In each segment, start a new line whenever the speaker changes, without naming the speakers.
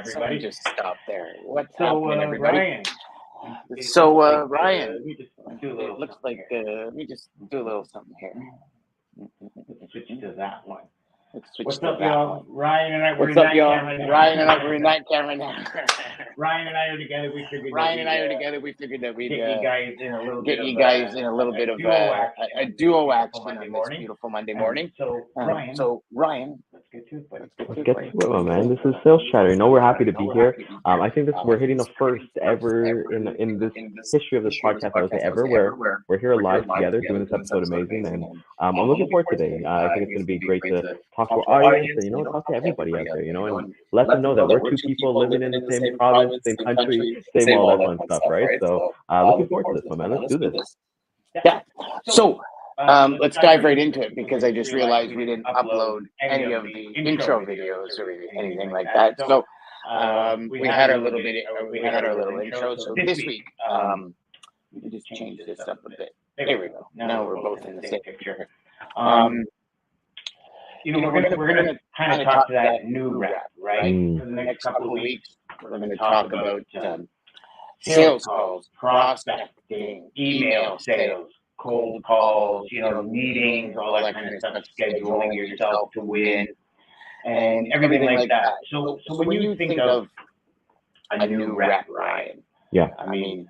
everybody.
Just stop there. What's
So,
happening, everybody?
Ryan.
So, Ryan,
Let me just do a
it
little.
looks like let me just do a little something here.
Let's switch to that one.
Let's switch
What's
to
up,
that
y'all?
one.
Ryan and I were
What's
in
up,
that
y'all?
camera now.
Ryan and I were in that camera now.
Ryan and I are together. We figured.
Ryan and I are together. We figured that we'd
get you guys in a little
get
bit
you
of
guys in a little bit of a duo action on this
morning.
beautiful Monday morning.
So,
Ryan,
let's get to it, buddy.
Let's get to it, my man. This is Sales Chatter. You know, we're happy to be here. I think we're hitting the first ever in this history of this podcast, I would say ever, where we're here live together doing this episode amazing. And I'm looking forward to today. I think it's going to be great to talk to our audience and, talk to everybody out there, and let them know that we're two people living in the same province, same country, same all that fun stuff, right? So looking forward to this, my man. Let's do this.
Yeah. So, let's dive right into it because I just realized we didn't upload any of the intro videos or anything like that. So, we had our little intro. So this week, we just changed this up a bit. There we go. Now we're both in the same picture.
We're gonna kind of talk to that new rep, right?
For the next couple of weeks, we're going to talk about sales calls, prospecting, email sales, cold calls, meetings, all that kind of stuff, scheduling yourself to win, and everything like that. So when you think of a new rep, Ryan,
yeah,
I mean,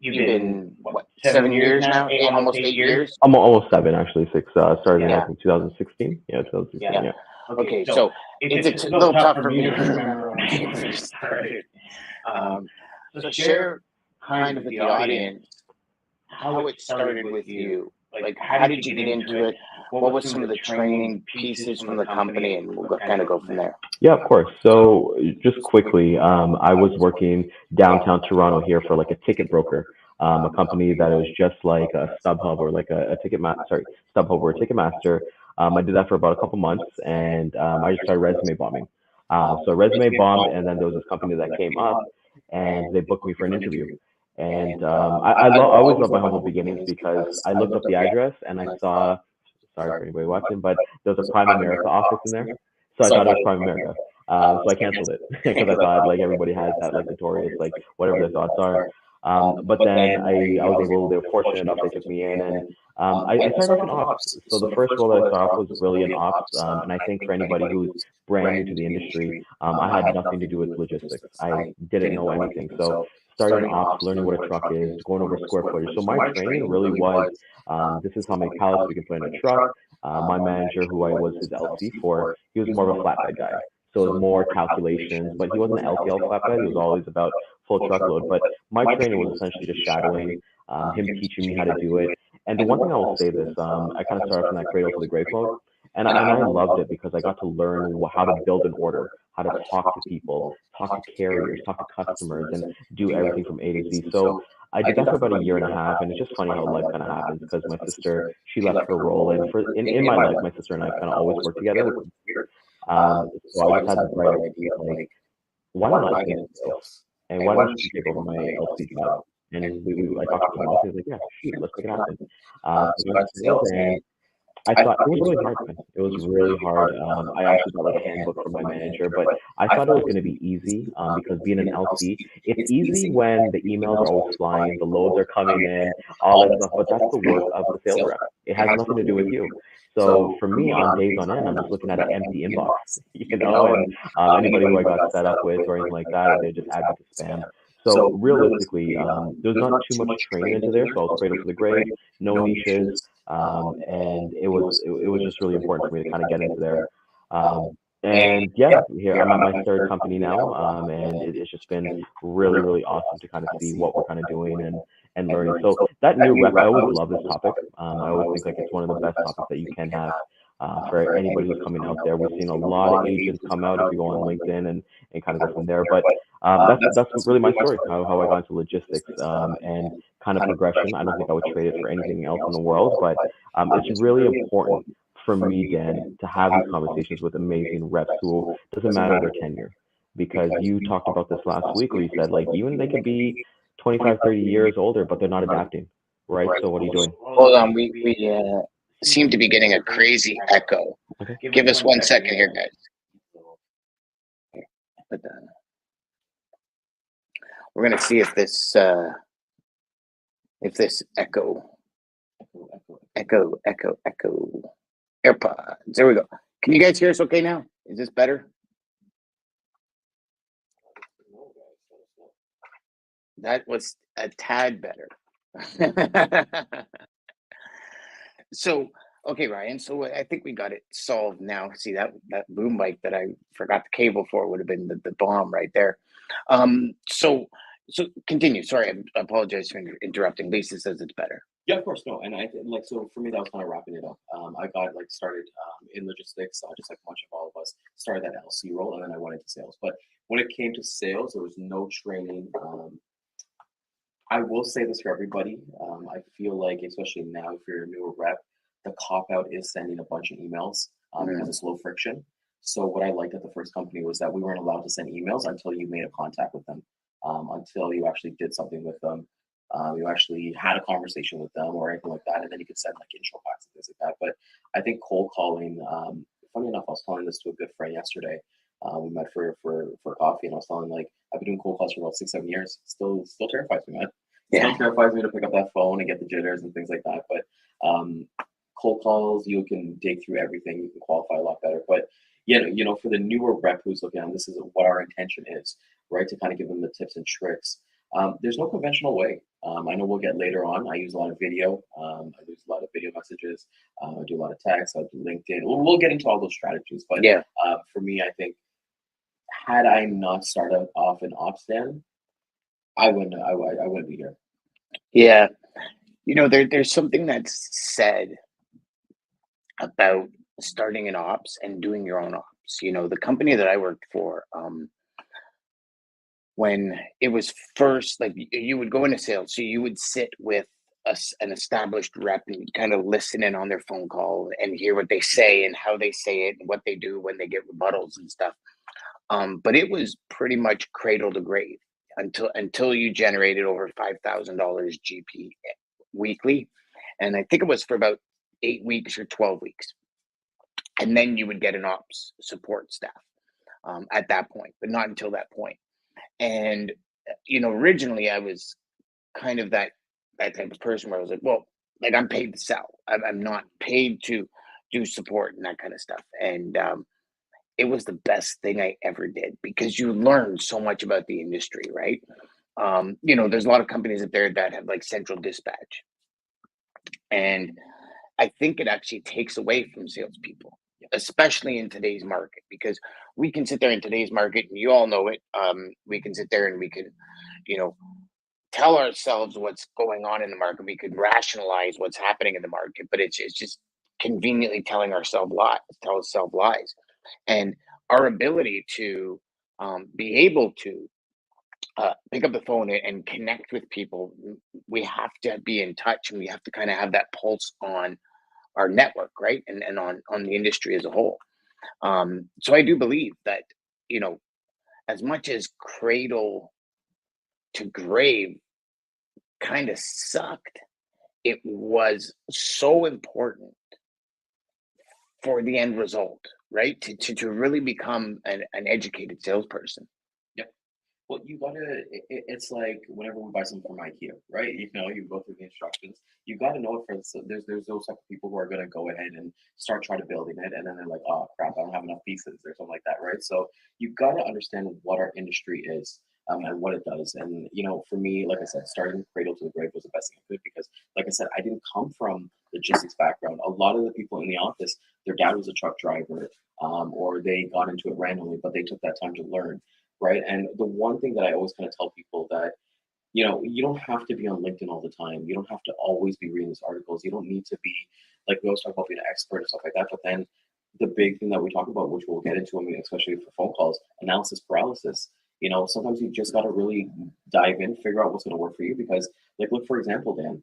you've been, what, 7 years now? Almost 8 years?
Almost 7, actually. 6, started in, I think, 2016. Yeah, 2016, yeah.
Okay, so it's a little tough for me to remember when I first started. So share kind of with the audience how it started with you. Like, how did you get into it? What was some of the training pieces from the company? And we'll kind of go from there.
Yeah, of course. So just quickly, I was working downtown Toronto here for like a ticket broker, a company that was just like a StubHub or like a StubHub or a Ticketmaster. I did that for about a couple months, and I just started resume bombing. So resume bombed, and then there was this company that came up, and they booked me for an interview. And I always love my humble beginnings because I looked up the address and I saw, sorry for anybody watching, but there was a Prime America office in there. So I thought it was Prime America. So I canceled it because I thought like everybody has that like notorious, like whatever their thoughts are. But then I was able, they were fortunate enough, they took me in, and I started off in ops. So the first role that I started off was really in ops. And I think for anybody who's brand new to the industry, I had nothing to do with logistics. I didn't know anything. So starting ops, learning what a truck is, going over square footage. So my training really was, this is how many pallets we can put in a truck. My manager, who I was his LC for, he was more of a flatbed guy. So it was more calculations, but he wasn't an LTL flatbed. He was always about full truckload. But my training was essentially just shadowing, him teaching me how to do it. And the one thing I will say this, I kind of started from that cradle to the grave mode. And I loved it because I got to learn how to build an order, how to talk to people, talk to carriers, talk to customers, and do everything from A to Z. So I did that for about a year and a half, and it's just funny how life kind of happens because my sister, she left her role, and in my life, my sister and I kind of always work together, which is weird. So I just had the bright idea, like, why not I get into sales? And why don't you take over my LC job? And I talked to the boss, and he was like, yeah, shoot, let's make it happen. So I went to sales, and I thought it was really hard, man. It was really hard. I actually got like a handbook from my manager, but I thought it was going to be easy because being an LC, it's easy when the emails are always flying, the loads are coming in, all that stuff, but that's the work of the sales rep. It has nothing to do with you. So for me, on days on end, I'm just looking at an empty inbox, and anybody who I got set up with or anything like that, they just add me to spam. So realistically, there's not too much training into there. So I was cradle to the grave, no niches, and it was just really important for me to kind of get into there. And yeah, here I'm at my third company now, and it's just been really, really awesome to kind of see what we're kind of doing and learning. So that new rep, I always love this topic. I always think like it's one of the best topics that you can have. For anybody who's coming out there, we've seen a lot of agents come out if you go on LinkedIn and kind of go from there. But that's really my story, how I got into logistics and kind of progression. I don't think I would trade it for anything else in the world, but it's really important for me, Dan, to have these conversations with amazing reps who doesn't matter their tenure. Because you talked about this last week where you said like even they could be 25, 30 years older, but they're not adapting, right? So what are you doing?
Hold on, we seem to be getting a crazy echo.
Okay.
Give us 1 second here, guys. We're gonna see if this echo AirPods. There we go. Can you guys hear us okay now? Is this better? That was a tad better. So, okay, Ryan. So I think we got it solved now. See that boom mic that I forgot the cable for would have been the bomb right there. So continue. Sorry, I apologize for interrupting. Lisa says it's better.
Yeah, of course, no, and like so for me that was kind of wrapping it up. I got like started in logistics, just like a bunch of all of us started that LC role, and then I went into sales. But when it came to sales, there was no training. I will say this for everybody. I feel like, especially now, if you're a newer rep, the cop out is sending a bunch of emails because it's low friction. So what I liked at the first company was that we weren't allowed to send emails until you made a contact with them, until you actually did something with them. You actually had a conversation with them or anything like that, and then you could send like intro packs and things like that. But I think cold calling, funny enough, I was telling this to a good friend yesterday. We met for coffee, and I was telling like I've been doing cold calls for about 6-7 years. Still terrifies me, man. Still terrifies me to pick up that phone and get the jitters and things like that. But cold calls, you can dig through everything. You can qualify a lot better. But for the newer rep who's looking at this is what our intention is, right? To kind of give them the tips and tricks. There's no conventional way. I know we'll get later on. I use a lot of video. I use a lot of video messages. I do a lot of text. I do LinkedIn. We'll get into all those strategies. But for me, I think had I not started off in Opstan, I wouldn't be here.
Yeah. There's something that's said about starting in ops and doing your own ops. The company that I worked for, when it was first, like you would go into sales, so you would sit with an established rep and kind of listen in on their phone call and hear what they say and how they say it and what they do when they get rebuttals and stuff. But it was pretty much cradle to grave until you generated over $5,000 GP weekly, and I think it was for about 8 weeks or 12 weeks, and then you would get an ops support staff at that point, but not until that point. And originally I was kind of that type of person where I was like, well, like I'm paid to sell. I'm not paid to do support and that kind of stuff. And it was the best thing I ever did because you learn so much about the industry, right? There's a lot of companies up there that have like central dispatch. And I think it actually takes away from salespeople, especially in today's market, because we can sit there in today's market, and you all know it. We can sit there and we can, tell ourselves what's going on in the market. We could rationalize what's happening in the market, but it's just conveniently telling ourselves lies. And our ability to be able to pick up the phone and connect with people, we have to be in touch, and we have to kind of have that pulse on our network, right? And on the industry as a whole. So I do believe that, as much as cradle to grave kind of sucked, it was so important for the end result, right? To really become an educated salesperson.
Well, you gotta. It's like whenever we buy something from IKEA, right? You go through the instructions. You gotta know it for there's those type of people who are gonna go ahead and start trying to building it, and then they're like, oh crap, I don't have enough pieces or something like that, right? So you gotta understand what our industry is, and what it does. And for me, like I said, starting cradle to the grave was the best thing I could because, like I said, I didn't come from logistics background. A lot of the people in the office, their dad was a truck driver, or they got into it randomly, but they took that time to learn. Right. And the one thing that I always kind of tell people that, you don't have to be on LinkedIn all the time. You don't have to always be reading these articles. You don't need to be like we always talk about being an expert and stuff like that. But then the big thing that we talk about, which we'll get into, especially for phone calls, analysis paralysis. Sometimes you just got to really dive in, figure out what's going to work for you. Because like, look, for example, Dan,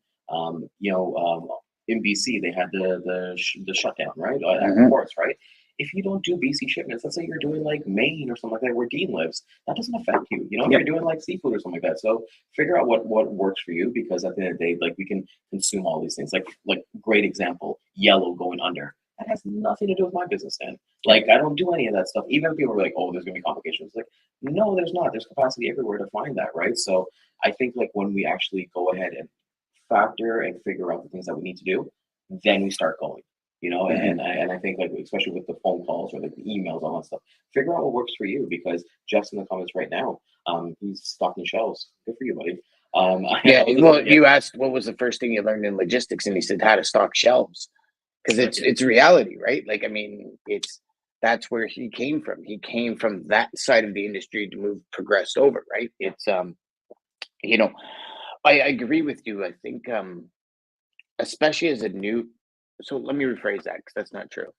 in BC, they had the shutdown, right? At ports, right? If you don't do BC shipments, let's say you're doing like Maine or something like that, where Dean lives, that doesn't affect you. If you're doing like seafood or something like that. So figure out what works for you, because at the end of the day, like we can consume all these things. Like great example, Yellow going under. That has nothing to do with my business, Dan. Like, I don't do any of that stuff. Even if people are like, oh, there's gonna be complications. Like, no, there's not. There's capacity everywhere to find that, right? So I think like when we actually go ahead and factor and figure out the things that we need to do, then we start going. And I think like especially with the phone calls or like the emails, all that stuff, figure out what works for you because Jeff's in the comments right now. He's stocking shelves. Good for you, buddy.
Yeah, well, you asked what was the first thing you learned in logistics, and he said how to stock shelves because it's reality, right? Like, I mean, that's where he came from. He came from that side of the industry to progressed over, right? It's you know, I agree with you. I think especially as a new, so let me rephrase that because that's not true.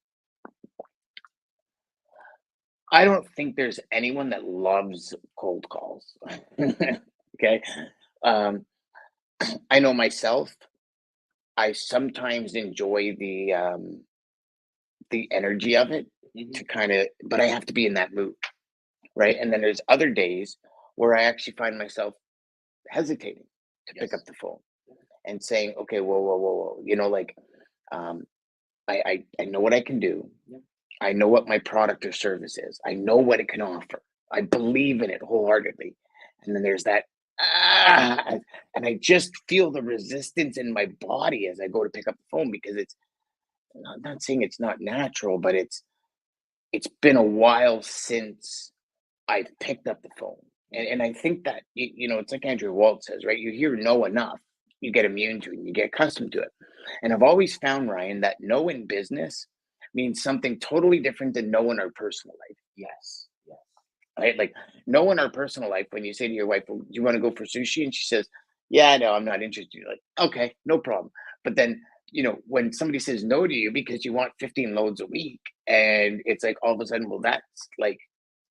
I don't think there's anyone that loves cold calls. Okay. I know myself. I sometimes enjoy the energy of it to kind of, but I have to be in that mood, right? And then there's other days where I actually find myself hesitating to pick up the phone and saying, okay, whoa, like, I know what I can do. I know what my product or service is. I know what it can offer. I believe in it wholeheartedly. And then there's that, and I just feel the resistance in my body as I go to pick up the phone because I'm not saying it's not natural, but it's been a while since I've picked up the phone. And I think that, it's like Andrew Walt says, right? You hear no enough, you get immune to it, and you get accustomed to it. And I've always found, Ryan, that no in business means something totally different than no in our personal life.
Yes.
Right? Like no in our personal life, when you say to your wife, well, do you want to go for sushi? And she says, yeah, no, I'm not interested. You're like, okay, no problem. But then, when somebody says no to you because you want 15 loads a week, and it's like all of a sudden, well, that's like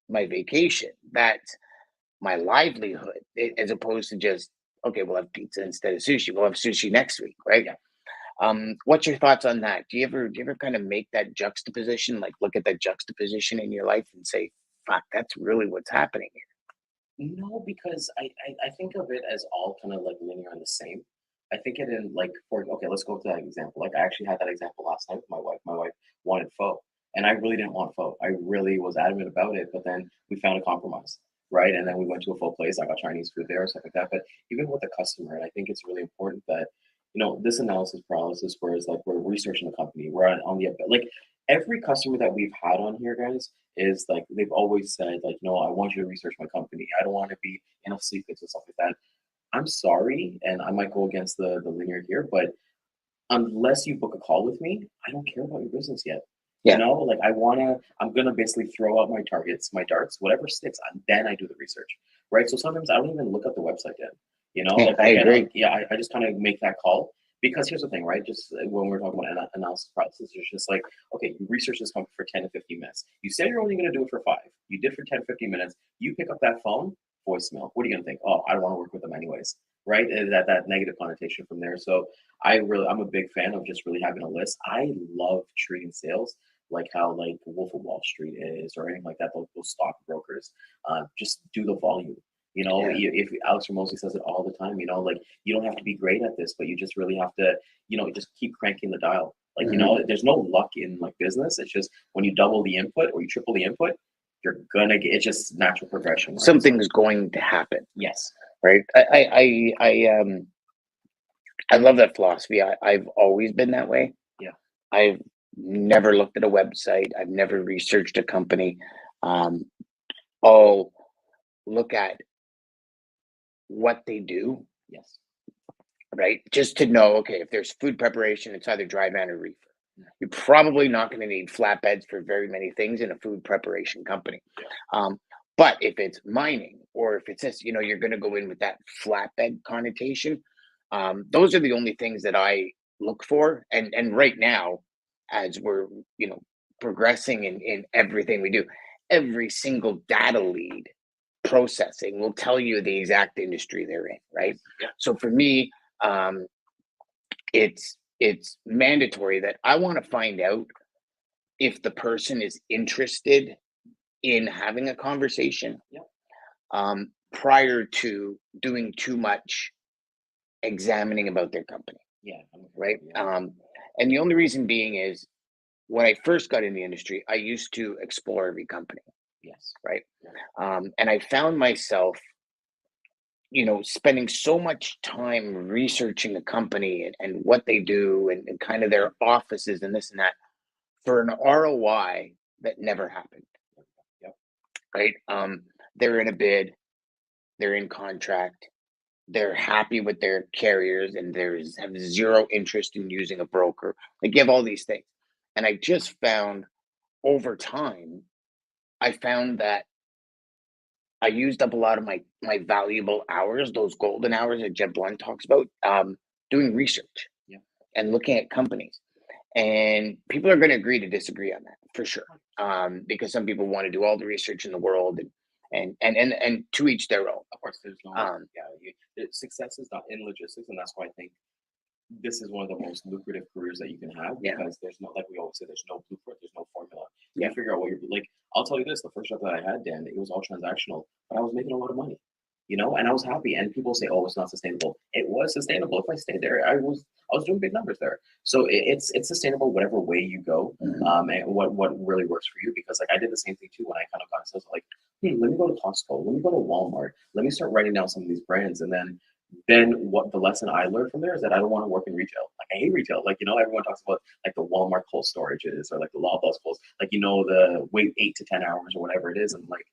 my vacation. That's my livelihood, as opposed to just, okay, we'll have pizza instead of sushi. We'll have sushi next week, right? What's your thoughts on that? Do you ever kind of make that juxtaposition, like look at that juxtaposition in your life and say, fuck, that's really what's happening here?
No, because I think of it as all kind of like linear and the same. I think it in like okay, let's go to that example. Like I actually had that example last night with my wife. My wife wanted pho, and I really didn't want pho. I really was adamant about it, but then we found a compromise, right? And then we went to a pho place. I got Chinese food there, stuff like that. But even with the customer, and I think it's really important that this analysis paralysis, whereas like we're researching the company, we're on the like every customer that we've had on here, guys, is like they've always said like, no, I want you to research my company. I don't want to be in a secrets and stuff like that. I'm sorry, and I might go against the linear here, but unless you book a call with me, I don't care about your business yet.
Yeah.
Like I'm gonna basically throw out my targets, my darts, whatever sticks, and then I do the research, right? So sometimes I don't even look at the website yet.
Yeah, I agree.
I just kind of make that call because here's the thing, right? Just when we're talking about analysis process, it's just like, okay, you research this company for 10 to 15 minutes. You said you're only going to do it for 5. You did for 10, 15 minutes. You pick up that phone, voicemail. What are you going to think? Oh, I don't want to work with them anyways, right? And that negative connotation from there. So I'm a big fan of just really having a list. I love treating sales like how like Wolf of Wall Street is or anything like that. Those stockbrokers, just do the volume. If Alex Ramosi says it all the time, like you don't have to be great at this, but you just really have to, just keep cranking the dial. Like, there's no luck in like business. It's just when you double the input or you triple the input, you're gonna get, it's just natural progression. Right?
Something's going to happen.
Yes.
Right. I love that philosophy. I've always been that way.
Yeah.
I've never looked at a website. I've never researched a company. I'll look at what they do.
Yes.
Right. Just to know, okay, if there's food preparation, it's either dry van or reefer. You're probably not going to need flatbeds for very many things in a food preparation company.
Yeah.
But if it's mining or if it's this, you're going to go in with that flatbed connotation. Those are the only things that I look for. And right now, as we're, progressing in everything we do, every single data lead processing will tell you the exact industry they're in, right?
Yeah.
So for me, it's mandatory that I want to find out if the person is interested in having a conversation.
Yeah.
Prior to doing too much examining about their company.
Yeah.
Right.
Yeah.
And the only reason being is when I first got in the industry, I used to explore every company,
Yes.
right?
Yeah.
And I found myself, spending so much time researching a company and what they do and kind of their offices and this and that for an ROI that never happened,
Yep.
right? They're in a bid, they're in contract, they're happy with their carriers, and there's have zero interest in using a broker. They give all these things. And I just found over time, I found that I used up a lot of my valuable hours, those golden hours that Jeb Blunt talks about, doing research
Yeah.
and looking at companies. And people are going to agree to disagree on that for sure, because some people want to do all the research in the world, and to each their own.
Of course, there's no
Um,
success is not in logistics, and that's why I think this is one of the most lucrative careers that you can have
Yeah.
because there's no, like we always say, there's no blueprint, there's no formula.
Yeah.
You figure out what you're like. I'll tell you this: the first job that I had, Dan, it was all transactional, but I was making a lot of money, and I was happy. And people say, "Oh, it's not sustainable." It was sustainable. If I stayed there, I was doing big numbers there. So it's sustainable whatever way you go, and what really works for you. Because like I did the same thing too when I kind of got sales. Like, let me go to Costco, let me go to Walmart, let me start writing down some of these brands, and then what the lesson I learned from there is that I don't want to work in retail. Like I hate retail. Like, everyone talks about like the Walmart cold storages or like the Loblaws cold, like, the wait 8 to 10 hours or whatever it is. And like,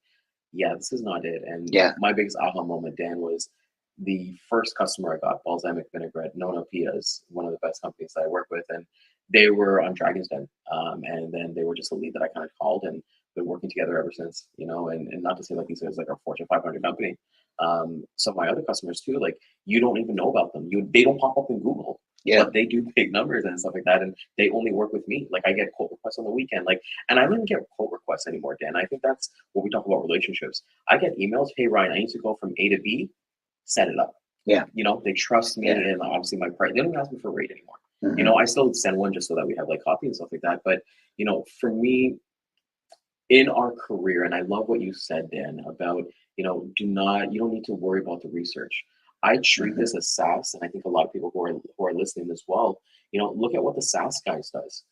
yeah, this is not it. And
Yeah.
my biggest aha moment, Dan, was the first customer I got, balsamic vinaigrette, Nona Pia's, one of the best companies that I work with. And they were on Dragon's Den. And then they were just a lead that I kind of called and been working together ever since, and not to say like he says like a Fortune 500 company. Some of my other customers too, like you don't even know about them. They don't pop up in Google,
Yeah.
but they do big numbers and stuff like that. And they only work with me. Like I get quote requests on the weekend. Like, and I don't even get quote requests anymore, Dan. I think that's what we talk about relationships. I get emails. Hey, Ryan, I need to go from A to B. Set it up.
Yeah.
They trust me,
Yeah.
and obviously my price. They don't even ask me for a rate anymore.
Mhm.
I still send one just so that we have like copy and stuff like that. But for me, in our career, and I love what you said, Dan, about you don't need to worry about the research. I treat this as SaaS, and I think a lot of people who are listening as well, look at what the SaaS guys does.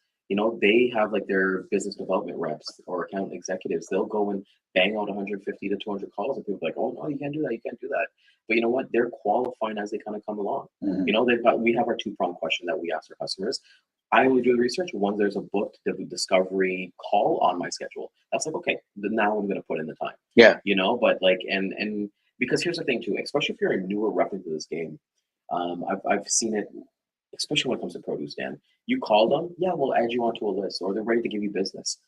They have like their business development reps or account executives. They'll go and bang out 150 to 200 calls, and people are like, oh no, you can't do that, you can't do that. But you know what? They're qualifying as they kind of come along.
Mhm.
We have our 2-pronged question that we ask our customers. I only do the research once there's a booked discovery call on my schedule. That's like, okay, then now I'm going to put in the time.
Yeah.
But like, and because here's the thing too, especially if you're a newer rep into this game, I've seen it, especially when it comes to produce, Dan. You call them, yeah, we'll add you onto a list, or they're ready to give you business.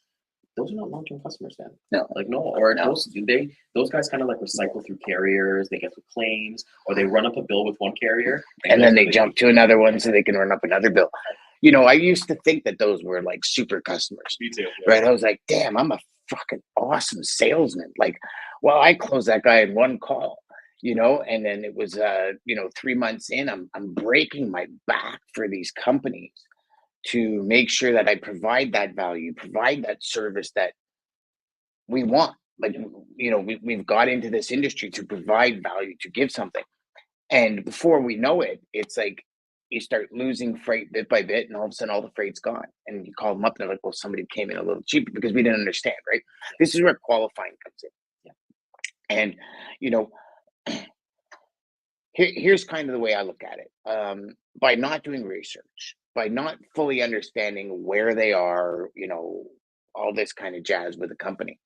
Those are not long-term customers, Dan.
No.
Like no, or
No.
those guys kind of like recycle through carriers. They get through claims, or they run up a bill with one carrier,
And then they jump to another one so they can run up another bill. I used to think that those were like super customers,
Me too.
right? I was like, damn, I'm a fucking awesome salesman. Like, well, I closed that guy in one call, and then it was, 3 months in, I'm breaking my back for these companies to make sure that I provide that value, provide that service that we want. Like, we've got into this industry to provide value, to give something. And before we know it, it's like you start losing freight bit by bit, and all of a sudden, all the freight's gone. And you call them up, and they're like, "Well, somebody came in a little cheaper because we didn't understand." Right? This is where qualifying comes in.
Yeah.
And you know, here's kind of the way I look at it. By not doing research, by not fully understanding where they are, all this kind of jazz with a company,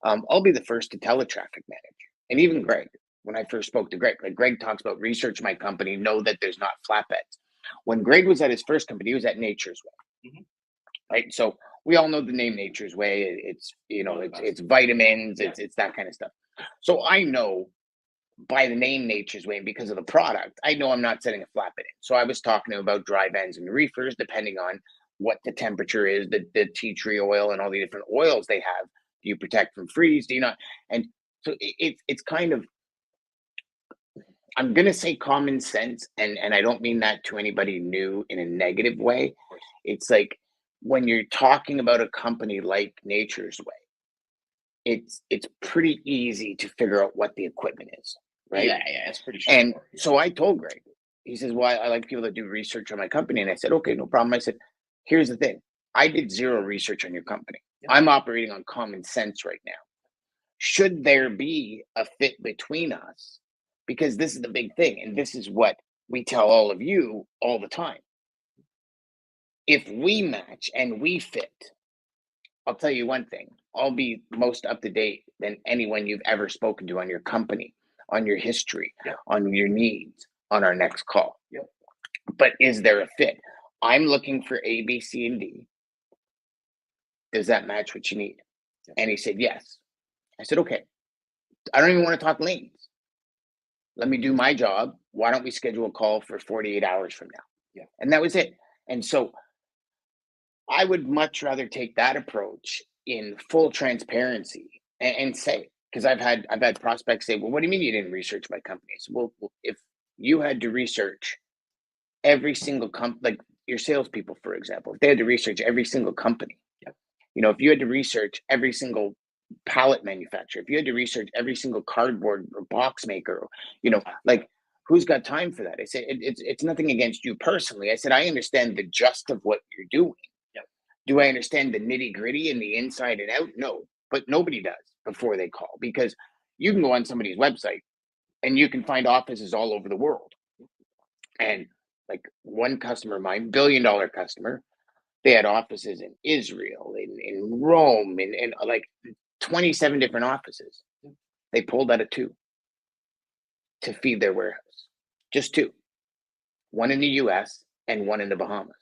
I'll be the first to tell a traffic manager, and even Greg. When I first spoke to Greg, like Greg talks about research my company, know that there's not flatbeds. When Greg was at his first company, he was at Nature's Way, right? So we all know the name Nature's Way. It's it's vitamins, it's that kind of stuff. So I know by the name Nature's Way and because of the product, I know I'm not setting a flatbed in. So I was talking to him about dry vends and reefers, depending on what the temperature is, the tea tree oil and all the different oils they have. Do you protect from freeze? Do you not? And so it's kind of, I'm gonna say common sense, and I don't mean that to anybody new in a negative way. It's like when you're talking about a company like Nature's Way, it's pretty easy to figure out what the equipment is, right?
Yeah, it's pretty
And
straightforward.
so I told Greg, he says, "Well, I like people that do research on my company." And I said, "Okay, no problem." I said, "Here's the thing. I did zero research on your company. I'm operating on common sense right now. Should there be a fit between us? Because this is the big thing, and this is what we tell all of you all the time. If we match and we fit, I'll tell you one thing. I'll be most up to date than anyone you've ever spoken to on your company, on your history, on your needs, on our next call. But is there a fit? I'm looking for A, B, C, and D. Does that match what you need? And he said, yes. I said, okay. I don't even want to talk lanes. Let me do my job. Why don't we schedule a call for 48 hours from now? And that was it. And so I would much rather take that approach in full transparency and say, because I've had prospects say, well, what do you mean you didn't research my company? I said, well, if you had to research every single company, like your salespeople, for example, if they had to research every single company, you know, if you had to research every single pallet manufacturer, if you had to research every single cardboard or box maker, you know, like who's got time for that? I said, it's nothing against you personally. I said, I understand the gist of what you're doing. Do I understand the nitty gritty and the inside and out? No, but nobody does before they call, because you can go on somebody's website and you can find offices all over the world. And like one customer of mine, $1 billion customer, they had offices in Israel, in Rome, and like 27 different offices. They pulled out of 2 to feed their warehouse. Just 2. One in the US and one in the Bahamas.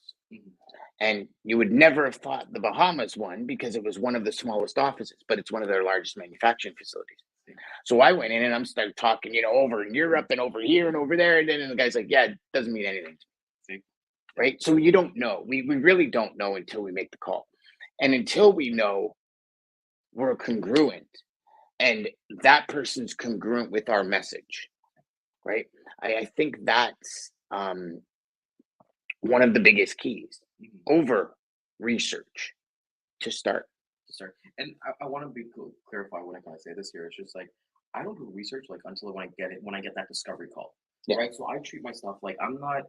And you would never have thought the Bahamas one because it was one of the smallest offices, but it's one of their largest manufacturing facilities. So I went in and I'm started talking, you know, over in Europe and over here and over there. And then the guy's like, yeah, it doesn't mean anything to me. Right. So you don't know. We really don't know until we make the call. And until we know we're congruent and that person's congruent with our message. Right. I think that's one of the biggest keys over research to start.
And I want to clarify what I'm going to say this here. It's just like, I don't do research like until when I get that discovery call, right? So I treat myself like I'm not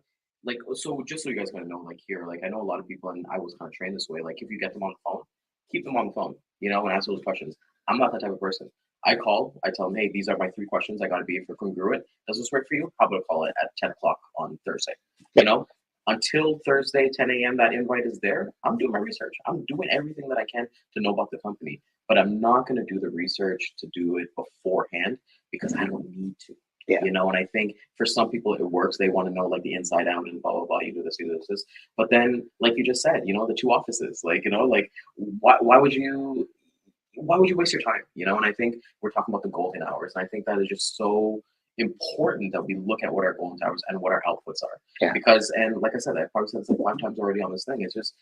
like, so just so you guys kind of know, like here, like I know a lot of people, and I was kind of trained this way. Like if you get them on the phone, keep them on the phone, you know, and ask those questions. I'm not that type of person. I call, I tell them, hey, these are my 3 questions. I got to be for congruent. Does this work for you? How about I call it at 10 o'clock on Thursday? You know, until Thursday, 10 a.m., that invite is there. I'm doing my research. I'm doing everything that I can to know about the company, but I'm not going to do the research to do it beforehand because I don't need to. You know, and I think for some people it works. They want to know like the inside out and blah, blah, blah. You do this, you do this. But then, like you just said, you know, the 2 offices, like, you know, like why would you waste your time? You know, and I think we're talking about the golden hours. And I think that is just so important that we look at what our golden hours and what our outputs are. Because, and like I said, I probably said this like 5 times already on this thing. It's just,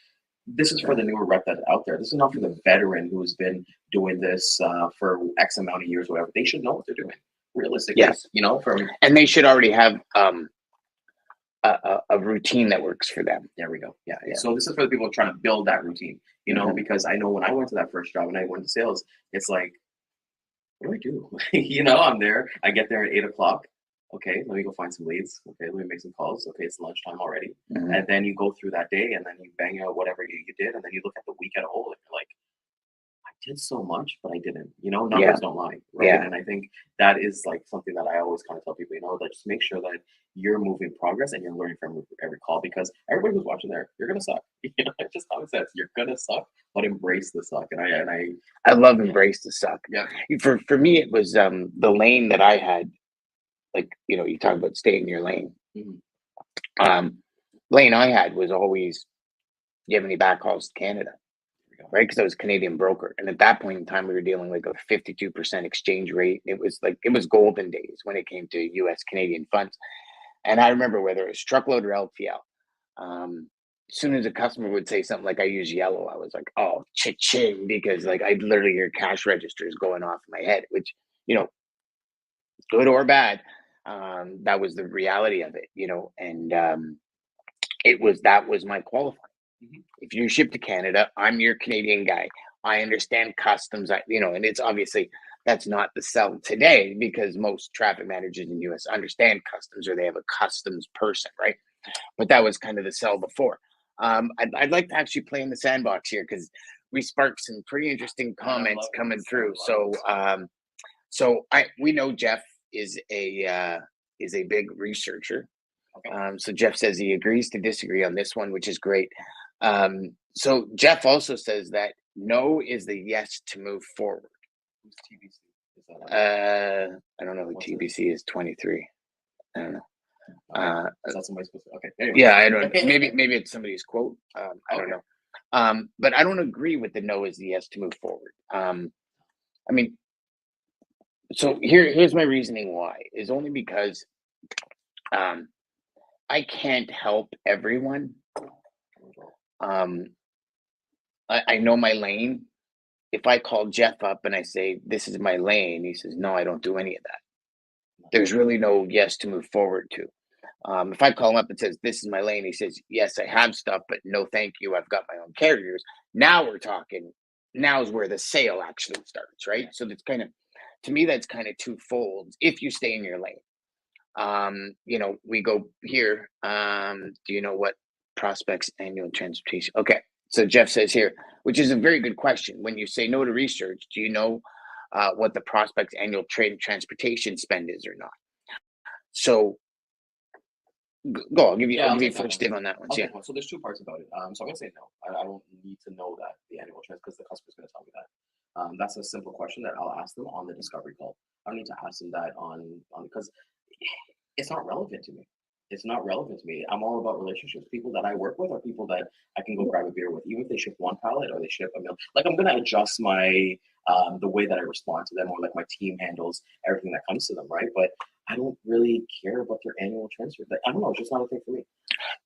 this is for the newer rep that's out there. This is not for the veteran who's been doing this for X amount of years, whatever. They should know what they're doing. Realistically, you know,
and they should already have a routine that works for them.
There we go. So this is for the people trying to build that routine, you know, because I know when I went to that first job and I went to sales, it's like, what do I do? You know, I'm there. I get there at 8 o'clock. Okay, let me go find some leads. Okay, let me make some calls. Okay, it's lunchtime already. And then you go through that day and then you bang out whatever you did. And then you look at the week at a whole and you're like, I did so much, but I didn't. You know, numbers don't lie, right? And I think that is like something that I always kind of tell people, you know, that just make sure that you're moving progress and you're learning from every call, because everybody who's watching there, you're gonna suck. You know, just common sense. You're gonna suck, but embrace the suck. And
I love embrace the suck. For me, it was the lane that I had. Like, you know, you talk about staying in your lane. Lane I had was always, do you have any back calls to Canada? Right, because I was a Canadian broker, and at that point in time, we were dealing like a 52% exchange rate. It was golden days when it came to U.S. Canadian funds. And I remember whether it was truckload or LTL, as soon as a customer would say something like, "I use yellow," I was like, "Oh, cha-ching," because like I'd literally hear cash registers going off in my head, which, you know, good or bad, that was the reality of it, you know, and that was my qualifying. If you ship to Canada, I'm your Canadian guy. I understand customs, you know, and it's obviously that's not the sell today because most traffic managers in the US understand customs or they have a customs person, right? But that was kind of the sell before. I'd like to actually play in the sandbox here because we sparked some pretty interesting comments
love it.
coming
I
through.
love
So we know Jeff is a big researcher.
Okay.
So Jeff says he agrees to disagree on this one, which is great. So Jeff also says that no is the yes to move forward.
Who's TBC? Is that
I don't know who
What's it?
TBC is. 23. I don't know.
is that somebody supposed to? Okay. Anyway.
Yeah, I don't. Maybe it's somebody's quote. I don't
Okay.
know. But I don't agree with the no is the yes to move forward. I mean, so here's my reasoning why is only because I can't help everyone. I know my lane. If I call Jeff up and I say this is my lane, he says no, I don't do any of that. There's really no yes to move forward to. If I call him up and says this is my lane, he says yes, I have stuff, but no, thank you, I've got my own carriers. Now we're talking. Now is where the sale actually starts, right? So that's kind of, to me, that's kind of twofold. If you stay in your lane, we go here. Do you know what prospects annual transportation? Okay, so Jeff says here, which is a very good question. When you say no to research, do you know what the prospects annual trade transportation spend is or not? So go. I'll give you.
Yeah,
I'll
I'll
give you
take that
first
one.
dip on that one.
Okay,
Yeah.
well, so there's two parts about it. So I'm gonna say no. I don't need to know that the annual trends because the customer's gonna tell me that. That's a simple question that I'll ask them on the discovery call. I don't need to ask them that on because it's not relevant to me. It's not relevant to me. I'm all about relationships. People that I work with are people that I can go grab a beer with, even if they ship one pallet or they ship a meal. Like I'm gonna adjust my the way that I respond to them, or like my team handles everything that comes to them, right? But I don't really care about their annual transfer. Like, I don't know. It's just not a thing for me.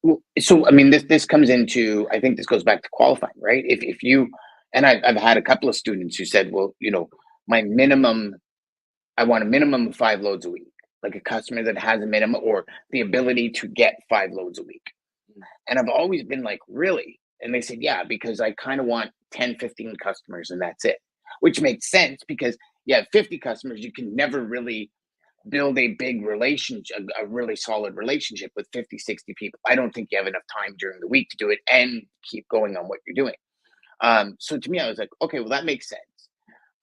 Well, so I mean, this comes into. I think this goes back to qualifying, right? If you and I've had a couple of students who said, well, my minimum, I want a minimum of 5 loads a week, like a customer that has a minimum or the ability to get 5 loads a week. And I've always been like, really? And they said, yeah, because I kind of want 10, 15 customers and that's it, which makes sense because you have 50 customers, you can never really build a big relationship, a really solid relationship with 50, 60 people. I don't think you have enough time during the week to do it and keep going on what you're doing. So to me, I was like, okay, well, that makes sense.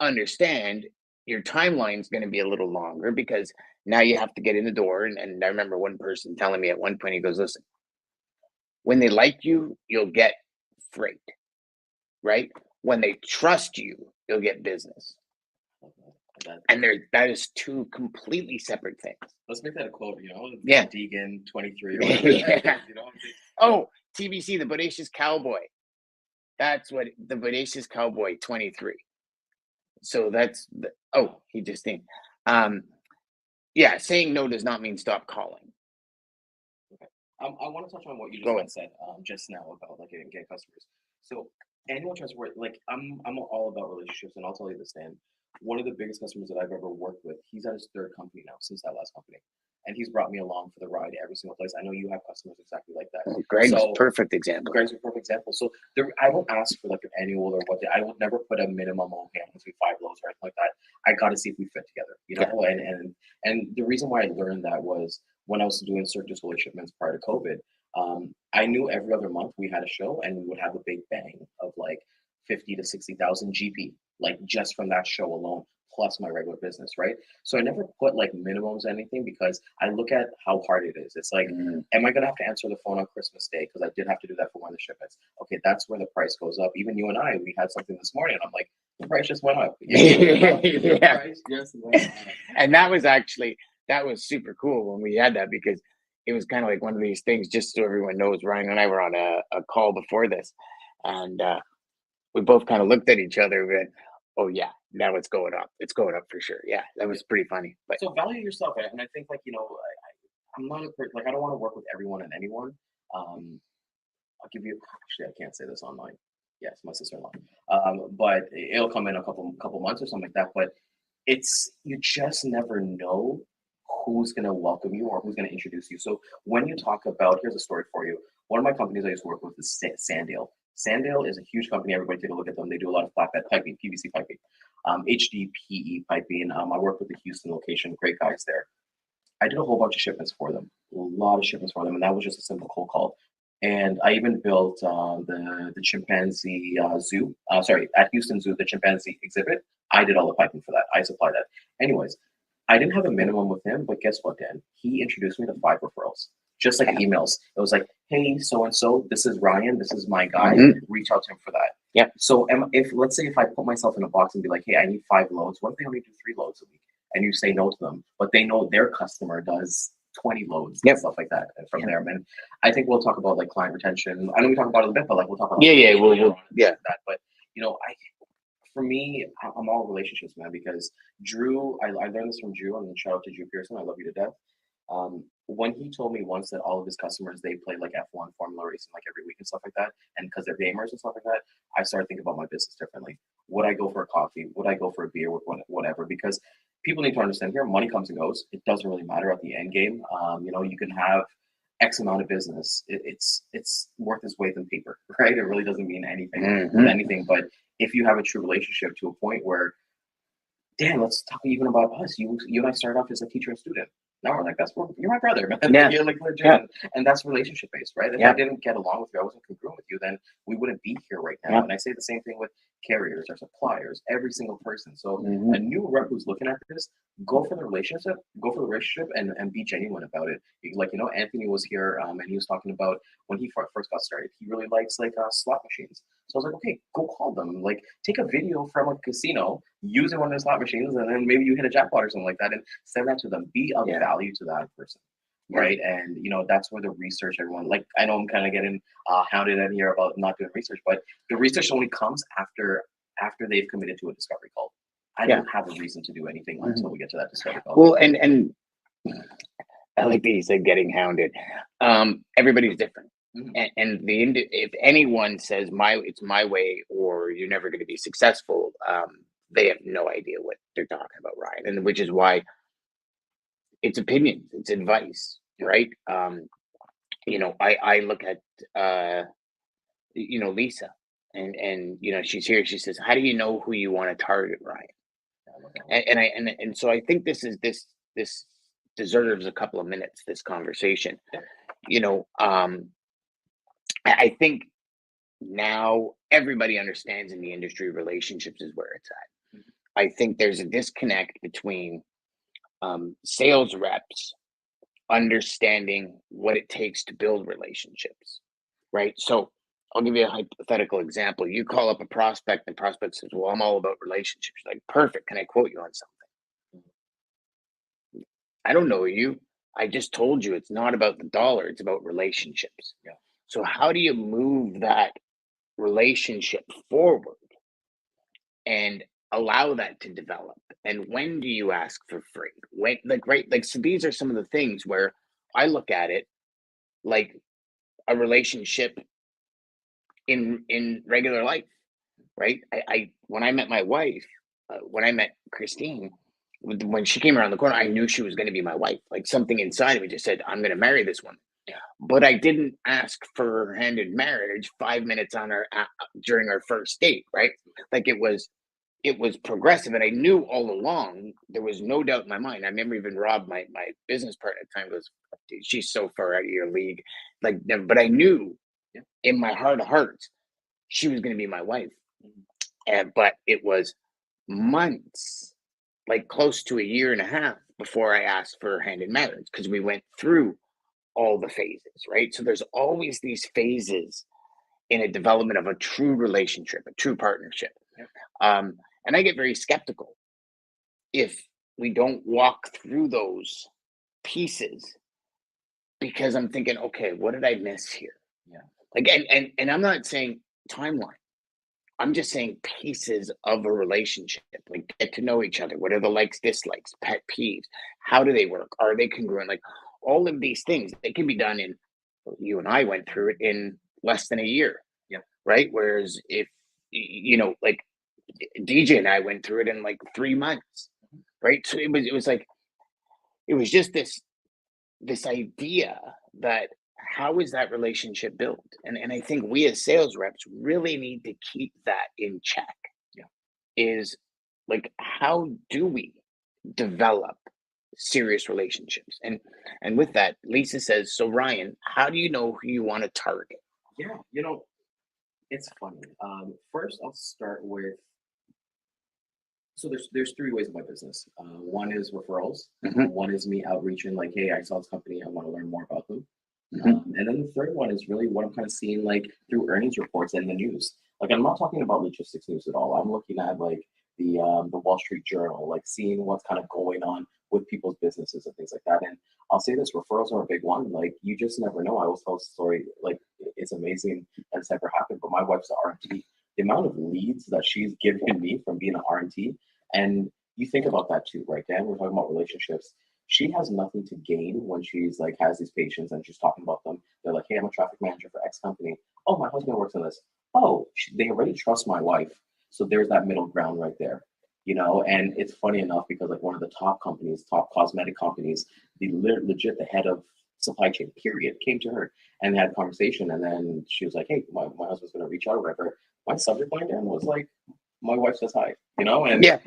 Understand your timeline is going to be a little longer because now you have to get in the door. And I remember one person telling me at one point, he goes, listen, when they like you, you'll get freight, right? When they trust you, you'll get business. And that is two completely separate things.
Let's make that a quote,
Yeah.
Deigan 23.
Yeah. Oh, TBC, the Bodacious Cowboy. That's what the Bodacious Cowboy 23. So that's he just named. Yeah, saying no does not mean stop calling.
Okay. I want to touch on what you just said just now about like getting customers. So annual transport, like I'm all about relationships, and I'll tell you this, Dan. One of the biggest customers that I've ever worked with, he's at his third company now since that last company. And he's brought me along for the ride every single place. I know you have customers exactly like that.
Greg's a perfect example.
Greg's a perfect example. So I don't ask for like an annual or what. I would never put a minimum. Okay, I'm going to do 5 loads or anything like that. I got to see if we fit together, Yeah. And the reason why I learned that was when I was doing Cirque du Soleil shipments prior to COVID. I knew every other month we had a show and we would have a big bang of like 50 to 60,000 GP, like just from that show alone, plus my regular business, right? So I never put like minimums or anything because I look at how hard it is. It's like, am I gonna have to answer the phone on Christmas Day? Because I did have to do that for one of the shipments. Okay, that's where the price goes up. Even you and I, we had something this morning, and I'm like, the price just went up.
Yeah.
Price just went up.
And that was super cool when we had that because it was kind of like one of these things, just so everyone knows, Ryan and I were on a call before this, and we both kind of looked at each other and went, oh yeah, now it's going up. It's going up for sure. Yeah, that was pretty funny. But
so value yourself, and I think like I'm not like I don't want to work with everyone and anyone. I'll give you actually I can't say this online. Yes, my sister-in-law. But it'll come in a couple months or something like that. But you just never know who's gonna welcome you or who's gonna introduce you. So when you talk about, here's a story for you. One of my companies I used to work with is Sandale. Sandale is a huge company. Everybody take a look at them. They do a lot of flatbed piping, PVC piping, HDPE piping. I worked with the Houston location. Great guys there. I did a whole bunch of shipments for them, a lot of shipments for them, and that was just a simple cold call. And I even built the chimpanzee zoo. Sorry, at Houston Zoo, the chimpanzee exhibit. I did all the piping for that. I supplied that. Anyways, I didn't have a minimum with him, but guess what, Dan? He introduced me to 5 referrals, just like emails. It was like, hey, so and so, this is Ryan, this is my guy. Reach out to him for that.
Yep.
So if let's say if I put myself in a box and be like, hey, I need 5 loads. What if they only do 3 loads a week? And you say no to them, but they know their customer does 20 loads and stuff like that from there. And I think we'll talk about like client retention. I know we talk about it a bit, but like we'll talk about that. But you know, for me, I'm all relationships, man, because Drew, I learned this from Drew, and shout out to Drew Pearson. I love you to death. When he told me once that all of his customers, they play like F1 Formula racing like every week and stuff like that, and because they're gamers and stuff like that, I started thinking about my business differently. Would I go for a coffee? Would I go for a beer? Whatever, because people need to understand here, money comes and goes. It doesn't really matter at the end game. You know, you can have X amount of business. It's worth its weight in paper, right? It really doesn't mean anything with anything. But if you have a true relationship to a point where, Dan, let's talk even about us. You and I started off as a teacher and student. Now we're like, you're my brother, man.
Yeah.
You're like legit. And that's relationship based, right? If I didn't get along with you, I wasn't congruent with you, then we wouldn't be here right now. And I say the same thing with carriers or suppliers, every single person. So a new rep who's looking at this, go for the relationship, and be genuine about it. Like, you know, Anthony was here and he was talking about when he first got started, he really likes like slot machines. So I was like, okay, go call them. Like, take a video from a casino using one of their slot machines, and then maybe you hit a jackpot or something like that, and send that to them. Be of value to that person, right? And you know, that's where the research, everyone, like, I know I'm kind of getting hounded in here about not doing research, but the research only comes after they've committed to a discovery call. I don't have a reason to do anything until we get to that discovery call.
Well, and I like that you said getting hounded. Everybody's different. And if anyone says it's my way or you're never going to be successful, they have no idea what they're talking about, Ryan. And which is why it's opinions, it's advice, right? You know, I look at you know, Lisa, and you know, she's here. She says, "How do you know who you want to target, Ryan?" And so I think this deserves a couple of minutes. This conversation, you know, I think now everybody understands in the industry relationships is where it's at. I think there's a disconnect between sales reps understanding what it takes to build relationships, right? So I'll give you a hypothetical example. You call up a prospect and prospect says, well, I'm all about relationships. Like, perfect. Can I quote you on something? I don't know you. I just told you it's not about the dollar. It's about relationships.
Yeah.
So how do you move that relationship forward and allow that to develop? And when do you ask for free? When, like, right? Like, so these are some of the things where I look at it like a relationship in regular life, right? I when I met my wife, when I met Christine, when she came around the corner, I knew she was going to be my wife. Like, something inside of me just said, I'm going to marry this woman. But I didn't ask for her hand in marriage 5 minutes on her during our first date, right? Like, it was progressive, and I knew all along. There was no doubt in my mind. I remember even Rob, my business partner at the time, goes, "She's so far out of your league." Like, but I knew in my heart of hearts she was going to be my wife. But it was months, like close to a year and a half, before I asked for her hand in marriage, because we went through all the phases, right? So there's always these phases in a development of a true relationship, a true partnership. And I get very skeptical if we don't walk through those pieces, because I'm thinking, okay, what did I miss here? Like, and I'm not saying timeline. I'm just saying pieces of a relationship, like get to know each other. What are the likes, dislikes, pet peeves? How do they work? Are they congruent? Like, all of these things, they can be done in, you and I went through it in less than a year. Right. Whereas if, you know, like DJ and I went through it in like 3 months. Right. So it was just this idea that, how is that relationship built? And I think we as sales reps really need to keep that in check. Is like, how do we develop serious relationships? And with that, Lisa says, so Ryan, how do you know who you want to target?
Yeah, it's funny. First, I'll start with so there's three ways of my business. One is referrals. One is me outreaching, like, hey, I saw this company, I want to learn more about them. And then the third one is really what I'm kind of seeing like through earnings reports and the news. Like I'm not talking about logistics news at all. I'm looking at like the Wall Street Journal, like seeing what's kind of going on with people's businesses and things like that. And I'll say this, referrals are a big one. Like you just never know. I always tell a story, like it's amazing that it's never happened, but my wife's an RMT. The amount of leads that she's given me from being an RMT, and you think about that too, right, Dan? We're talking about relationships. She has nothing to gain when she's like has these patients and she's talking about them. They're like, hey, I'm a traffic manager for X company. Oh, my husband works on this. Oh, they already trust my wife. So there's that middle ground right there, and it's funny enough because like one of the top companies, top cosmetic companies, legit the head of supply chain period came to her and had a conversation. And then she was like, hey, my husband's going to reach out or whatever. My subject line then was like, my wife says hi, and I have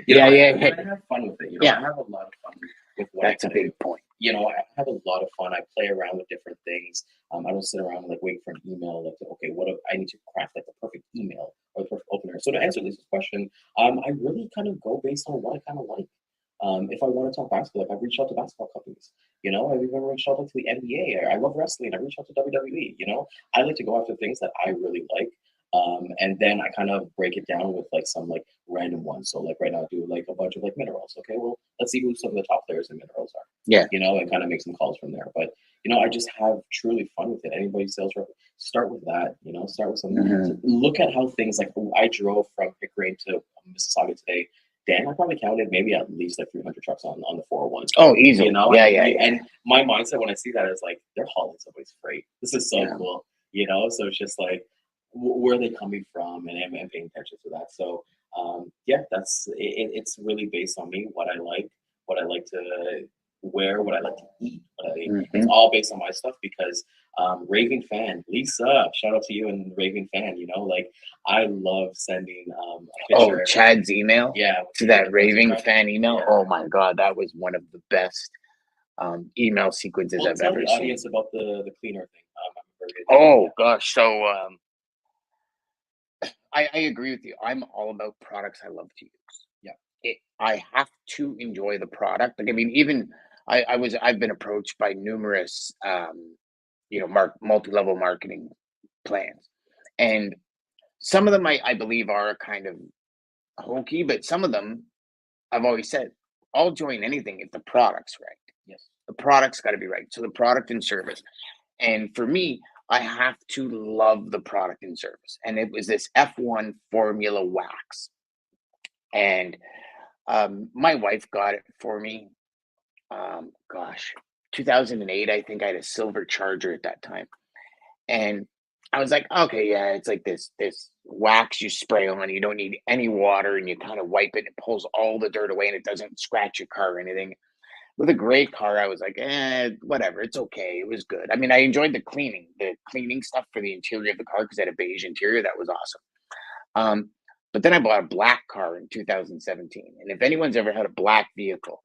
fun with it. I have a lot of fun with what
That's a big point.
I have a lot of fun. I play around with different things. I don't sit around and like wait for an email. Like, okay, what if I need to craft like the perfect email or the perfect opener? So to answer this question, I really kind of go based on what I kind of like. If I want to talk basketball, like I've reached out to basketball companies. I've even reached out to the NBA. I love wrestling. I reached out to WWE. I like to go after things that I really like. And then I kind of break it down with like some like random ones. So like right now I do like a bunch of like minerals. Okay, well let's see who some of the top players in minerals are.
Yeah.
And kind of make some calls from there. But I just have truly fun with it. Anybody sales rep, start with that. Start with something. So look at how things like I drove from Pickering to Mississauga today. Dan, I probably counted maybe at least like 300 trucks on the 401.
Oh, easily. Yeah.
And my mindset when I see that is like they're hauling somebody's freight. This is so cool. So it's just like where are they coming from and paying attention to that. So that's it. It's really based on me, what I like to wear, what I like to eat. It's all based on my stuff because raving fan Lisa, shout out to you and raving fan. Like I love sending a picture.
Chad's email to that raving fan email.
Yeah.
Oh my god, that was one of the best email sequences I've
tell
ever
the
seen.
audience about the cleaner thing.
Oh gosh, so I agree with you. I'm all about products I love to use. I have to enjoy the product. Like, I mean, even I've been approached by numerous, multi-level marketing plans, and some of them I believe are kind of hokey, but some of them I've always said I'll join anything if the product's right.
Yes,
the product's got to be right. So the product and service, and for me, I have to love the product and service. And it was this F1 Formula wax, and my wife got it for me. 2008, I think I had a silver Charger at that time, and I was like, okay, yeah, it's like this wax you spray on. You don't need any water, and you kind of wipe it. It pulls all the dirt away, and it doesn't scratch your car or anything. With a gray car, I was like, whatever, it's okay. It was good. I mean, I enjoyed the cleaning stuff for the interior of the car because it had a beige interior. That was awesome. But then I bought a black car in 2017. And if anyone's ever had a black vehicle,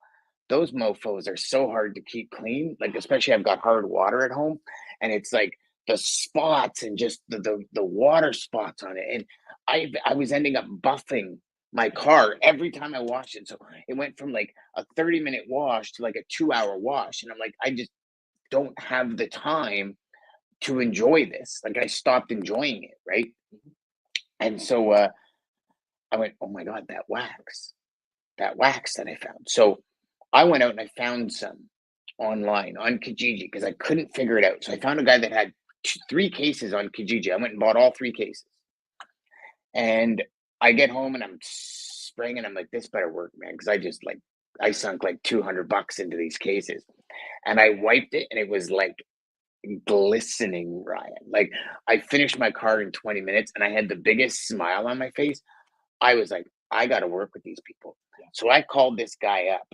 those mofos are so hard to keep clean. Like, especially I've got hard water at home, and it's like the spots and just the water spots on it. And I was ending up buffing my car every time I washed it. So it went from like a 30-minute wash to like a 2-hour wash. And I'm like, I just don't have the time to enjoy this. Like I stopped enjoying it, right? And so I went, oh my God, that wax that I found. So I went out and I found some online on Kijiji because I couldn't figure it out. So I found a guy that had 3 cases on Kijiji. I went and bought all 3 cases. And I get home and I'm spraying and I'm like, this better work, man. Because I sunk like $200 into these cases. And I wiped it and it was like glistening, Ryan. Like I finished my car in 20 minutes and I had the biggest smile on my face. I was like, I got to work with these people. So I called this guy up,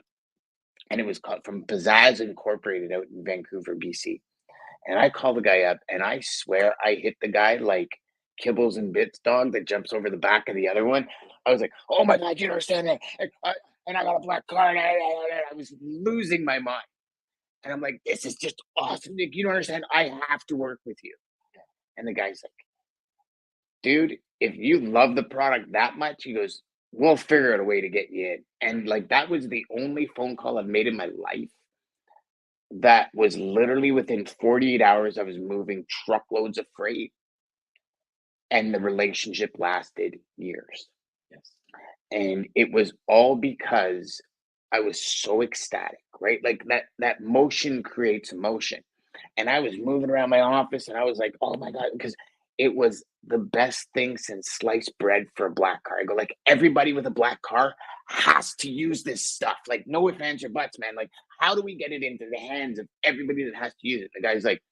and it was called from Pizzazz Incorporated out in Vancouver, BC. And I called the guy up, and I swear I hit the guy like Kibbles and Bits dog that jumps over the back of the other one. I was like, oh my God, you don't understand that. And I got a black car, and I was losing my mind. And I'm like, this is just awesome. Like, you don't understand. I have to work with you. And the guy's like, dude, if you love the product that much, he goes, we'll figure out a way to get you in. And like, that was the only phone call I've made in my life that was literally within 48 hours. I was moving truckloads of freight, and the relationship lasted years.
Yes.
And it was all because I was so ecstatic, right? Like that motion creates emotion. And I was moving around my office and I was like, oh my God, because it was the best thing since sliced bread for a black car. I go, like, everybody with a black car has to use this stuff. Like, no ifs, ands, or buts, man. Like, how do we get it into the hands of everybody that has to use it? The guy's like,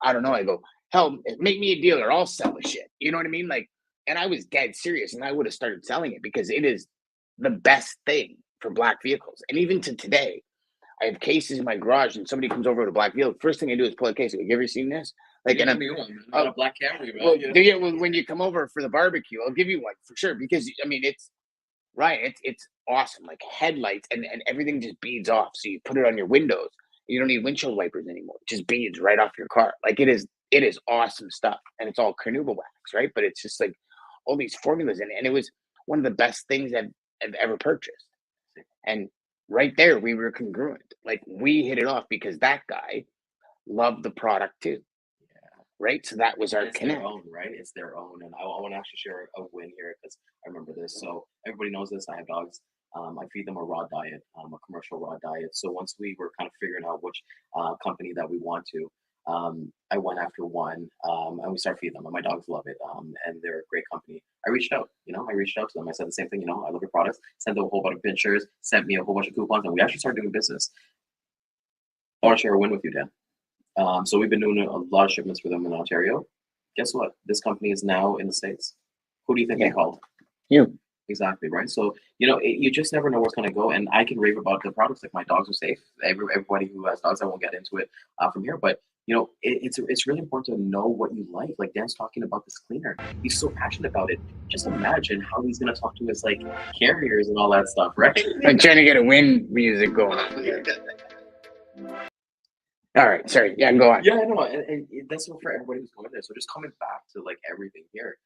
I don't know. I go, hell, make me a dealer. I'll sell the shit. You know what I mean? Like, and I was dead serious, and I would have started selling it because it is the best thing for black vehicles. And even to today, I have cases in my garage, and somebody comes over with a black vehicle. First thing I do is pull a case. Have you ever seen this? Like, and I'm
a black Camry.
well, well, when you come over for the barbecue, I'll give you one for sure because I mean it's right. It's awesome. Like headlights and everything just beads off. So you put it on your windows. You don't need windshield wipers anymore. It just beads right off your car. Like it is awesome stuff, and it's all carnauba wax, right? But it's just like all these formulas in it, and it was one of the best things I've ever purchased. And right there, we were congruent. Like we hit it off because that guy loved the product too, right? So that was our
It's
connect.
their own, right? It's their own. And I want to actually share a win here because I remember this. So everybody knows this. I have dogs. I feed them a raw diet, a commercial raw diet. So once we were kind of figuring out which company that we want to, I went after one and we started feeding them. And my dogs love it. And they're a great company. I reached out to them. I said the same thing, I love your products. Sent them a whole bunch of pictures, sent me a whole bunch of coupons, and we actually started doing business. I want to share a win with you, Dan. So we've been doing a lot of shipments for them in Ontario. Guess what? This company is now in the States. Who do you think they called?
You.
Exactly, right? So, you just never know where it's going to go. And I can rave about the products. Like my dogs are safe. Everybody who has dogs, I won't get into it from here. But, it's really important to know what you like. Like Dan's talking about this cleaner. He's so passionate about it. Just imagine how he's going to talk to his like carriers and all that stuff, right?
I'm trying to get a wind music going on here. All right, sorry. Yeah, go on.
Yeah, I know, and that's what for everybody who's going there. So just coming back to like everything here,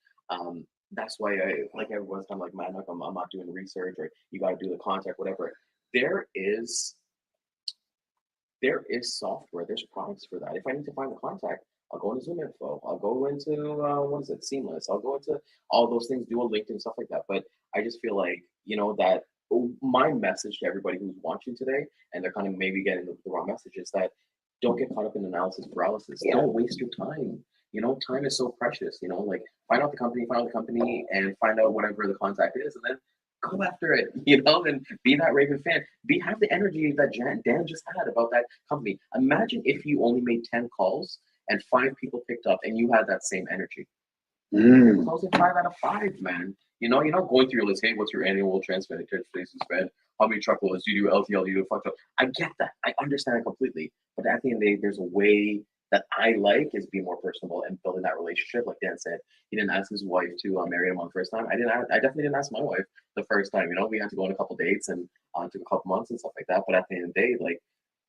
that's why everyone's kind of like, man, like I'm not doing research, or you got to do the contact, whatever. There is software, there's products for that. If I need to find the contact, I'll go into Zoom Info, I'll go into what is it, Seamless, I'll go into all those things, do a LinkedIn, stuff like that. But I just feel like that my message to everybody who's watching today, and they're kind of maybe getting the wrong message, is that don't get caught up in analysis paralysis.
Yeah.
Don't waste your time. Time is so precious. Like find out the company, and find out whatever the contact is, and then go after it. And be that Raven fan. Have the energy that Dan just had about that company. Imagine if you only made 10 calls and 5 people picked up, and you had that same energy. You're closing 5 out of 5, man. You're not going through your list. Hey, what's your annual transportation spend? How many truckloads do you do? LTL? Do you do fuck up? I get that. I understand it completely. But at the end of the day, there's a way that I like is being more personable and building that relationship. Like Dan said, he didn't ask his wife to marry him on the first time. I definitely didn't ask my wife the first time. We had to go on a couple dates and took a couple months and stuff like that. But at the end of the day, like,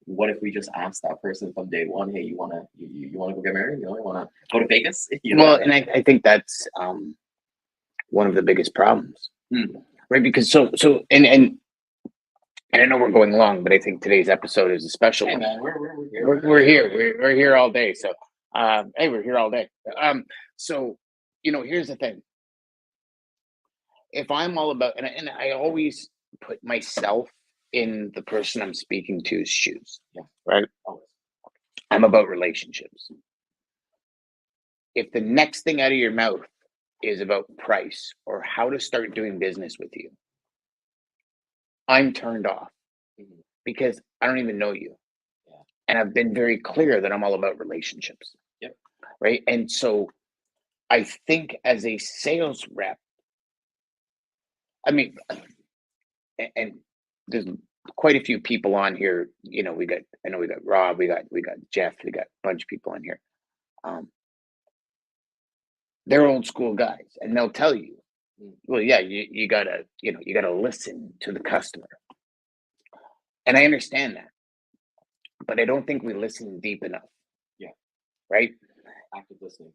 what if we just ask that person from day one, hey, you wanna go get married? You wanna go to Vegas?
Well, and I think that's one of the biggest problems, right? Because so and I know we're going long, but I think today's episode is a special one.
Man, we're here.
We're here. We're here all day. So, hey, we're here all day. So, here's the thing. If I'm all about, and I always put myself in the person I'm speaking to's shoes, right? I'm about relationships. If the next thing out of your mouth is about price or how to start doing business with you, I'm turned off because I don't even know you. And I've been very clear that I'm all about relationships. Right. And so I think as a sales rep, and there's quite a few people on here. We got Rob, we got Jeff, we got a bunch of people on here. They're old school guys, and they'll tell you, well, yeah, you gotta listen to the customer. And I understand that, but I don't think we listen deep enough. Right.
Active listening.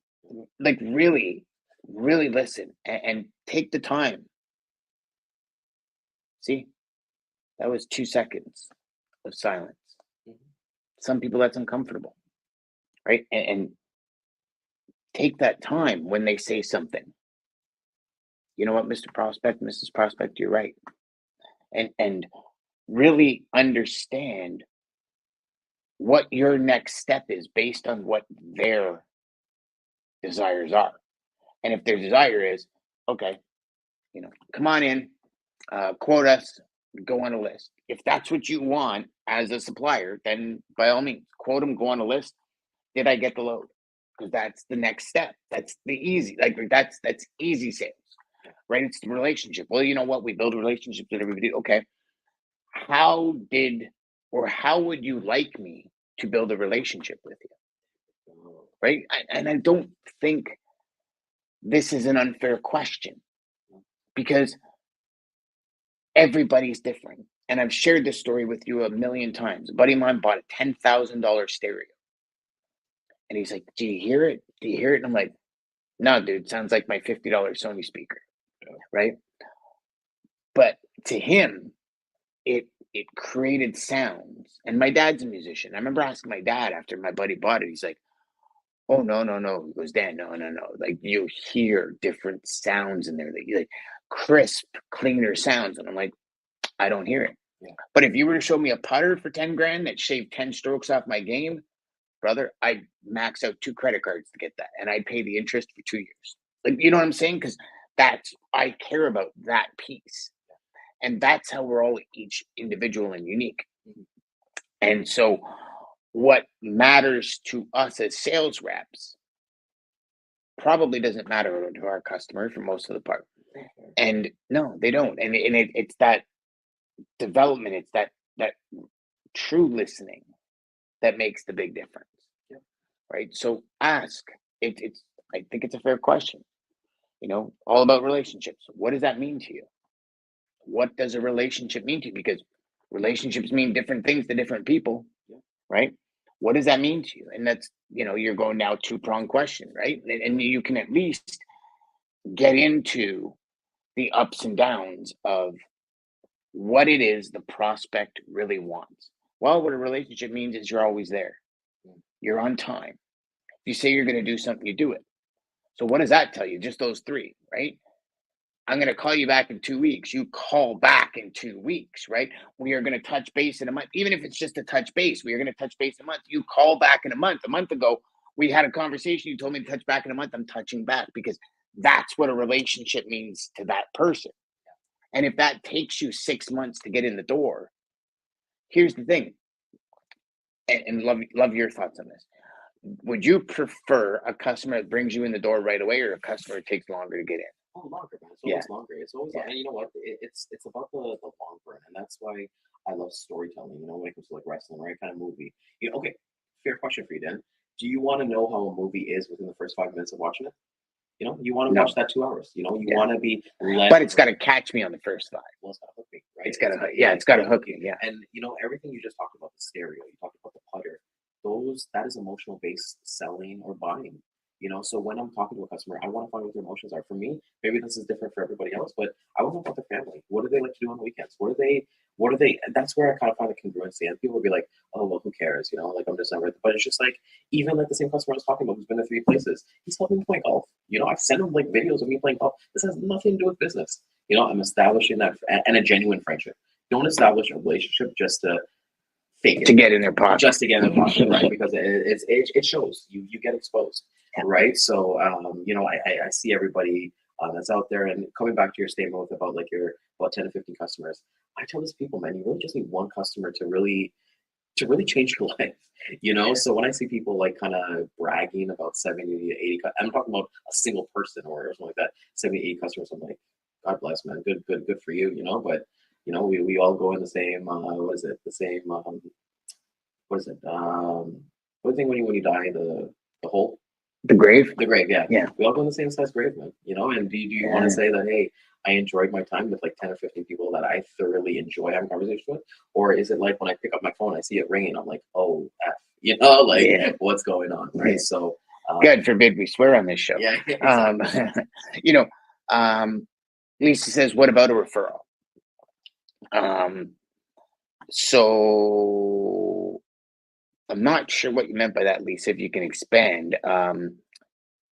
Like really, really listen and take the time. See, that was 2 seconds of silence.
Mhm.
Some people that's uncomfortable, right? And take that time when they say something. You know what, Mr. Prospect, Mrs. Prospect, you're right. And really understand what your next step is based on what their desires are. And if their desire is, okay, come on in, quote us, go on a list. If that's what you want as a supplier, then by all means, quote them, go on a list. Did I get the load? Because that's the next step. That's the easy, like that's easy sales, right? It's the relationship. Well, you know what? We build relationships with everybody. Okay. How would you like me to build a relationship with you? Right? And I don't think this is an unfair question because everybody's different. And I've shared this story with you a million times. A buddy of mine bought a $10,000 stereo. And he's like, do you hear it? Do you hear it? And I'm like, no, dude, sounds like my $50 Sony speaker. Right? But to him, it created sounds. And my dad's a musician. I remember asking my dad after my buddy bought it, he's like, oh, no. He goes, Dan, no. Like you hear different sounds in there that you like crisp, cleaner sounds. And I'm like, I don't hear it.
Yeah.
But if you were to show me a putter for 10 grand that shaved 10 strokes off my game, brother, I'd max out 2 credit cards to get that. And I'd pay the interest for 2 years. Like, you know what I'm saying? Because I care about that piece. And that's how we're all each individual and unique. And so what matters to us as sales reps probably doesn't matter to our customer for most of the part. And no, they don't. And it's that development, it's that true listening that makes the big difference.
Yeah.
Right? So ask. I think it's a fair question. All about relationships. What does that mean to you? What does a relationship mean to you? Because relationships mean different things to different people, right? What does that mean to you? And that's, you're going now 2-pronged question, right? And you can at least get into the ups and downs of what it is the prospect really wants. Well, what a relationship means is you're always there. You're on time. If you say you're going to do something, you do it. So what does that tell you? Just those 3, right? I'm going to call you back in 2 weeks. You call back in 2 weeks, right? We are going to touch base in a month. Even if it's just a touch base, we are going to touch base in a month. You call back in a month. A month ago, we had a conversation. You told me to touch back in a month. I'm touching back because that's what a relationship means to that person. And if that takes you 6 months to get in the door, here's the thing. And love your thoughts on this. Would you prefer a customer that brings you in the door right away or a customer that takes longer to get in?
Oh, longer, man. It's always longer. It's always, and you know what? It's about the long run, and that's why I love storytelling. When it comes to like wrestling, right? Kind of movie. Okay. Fair question for you, Dan. Do you want to know how a movie is within the first 5 minutes of watching it? You want to watch that 2 hours. You want to be led.
But it's got to catch me on the first 5.
Well, it's got to hook me, right?
It's got to hook you. Yeah.
And everything you just talked about, the stereo, you talked about the putter. That is emotional based selling or buying. So when I'm talking to a customer, I want to find what their emotions are. For me, maybe this is different for everybody else, but I want to know about their family. What do they like to do on the weekends? What are they? That's where I kind of find the congruency. And people will be like, oh, well, who cares? Like I'm just never, but it's just like, even like the same customer I was talking about who's been to 3 places, he's helping me play golf. I've sent him like videos of me playing golf. This has nothing to do with business. I'm establishing that and a genuine friendship. Don't establish a relationship just to fake it.
To get in their pocket.
Just to get in their pocket, right? Because it shows. You get exposed. Right. So, I see everybody that's out there, and coming back to your statement about like your about 10 to 15 customers, I tell these people, man, you really just need one customer to really change your life, So when I see people like kind of bragging about 70 to 80, I'm talking about a single person or something like that, 70, 80 customers, I'm like, God bless, man, good for you, but we all go in the same, what is it? The same, what is it? What thing when you die, the hole?
The grave?
The grave, yeah.
Yeah.
We all go in the same size grave, man. And do you want to say that, hey, I enjoyed my time with like 10 or 15 people that I thoroughly enjoy having conversations with? Or is it like when I pick up my phone, I see it ringing, I'm like, oh, F, what's going on, right? So
God forbid we swear on this show.
Yeah. Exactly.
You know, Lisa says, what about a referral? So I'm not sure what you meant by that, Lisa, if you can expand.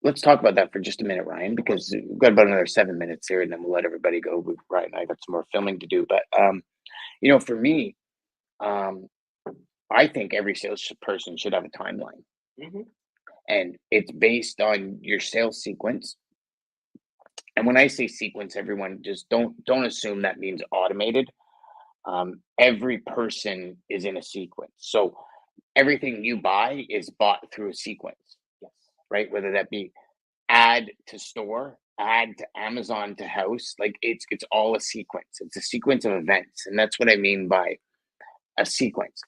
Let's talk about that for just a minute, Ryan, because we've got about another 7 minutes here, and then we'll let everybody go. Ryan and I got some more filming to do. But, for me, I think every salesperson should have a timeline.
Mhm.
And it's based on your sales sequence. And when I say sequence, everyone just don't assume that means automated. Every person is in a sequence. So everything you buy is bought through a sequence,
Yes.
right? Whether that be add to store, add to Amazon to house, like it's all a sequence. It's a sequence of events, and that's what I mean by a sequence.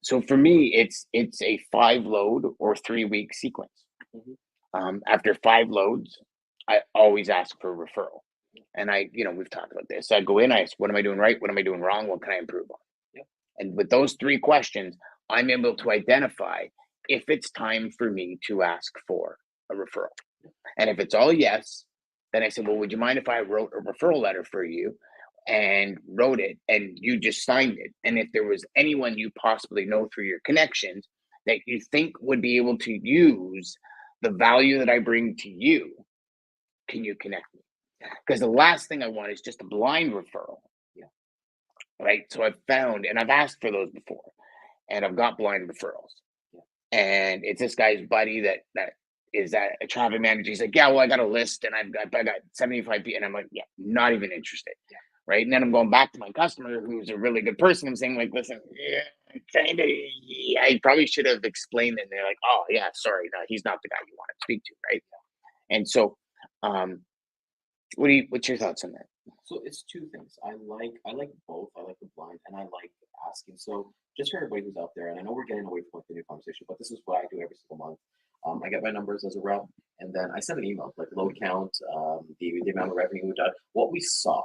So for me, it's a 5 load or 3 week sequence. After 5 loads, I always ask for a referral. And we've talked about this. I go in, I ask, what am I doing right? What am I doing wrong? What can I improve on?
Yep.
And with those 3 questions, I'm able to identify if it's time for me to ask for a referral. And if it's all yes, then I said, well, would you mind if I wrote a referral letter for you and wrote it and you just signed it? And if there was anyone you possibly know through your connections that you think would be able to use the value that I bring to you, can you connect me? Because the last thing I want is just a blind referral.
Yeah.
Right. So I've found, and I've asked for those before, and I've got blind referrals.
Yeah.
And it's this guy's buddy that is that a traffic manager. He's like, yeah, well, I got a list and I got 75 people. And I'm like, yeah, not even interested.
Yeah.
Right. And then I'm going back to my customer who's a really good person. I'm saying, like, listen, yeah, kind of, yeah, I probably should have explained it. And they're like, oh, yeah, sorry. No, he's not the guy you want to speak to. Right. And so, what's your thoughts on that?
So it's two things. I like both. I like the blind and I like asking. So just for everybody who's out there, and I know we're getting away from the new conversation, but this is what I do every single month. I get my numbers as a rep, and then I send an email like load count, the amount of revenue we done, what we saw,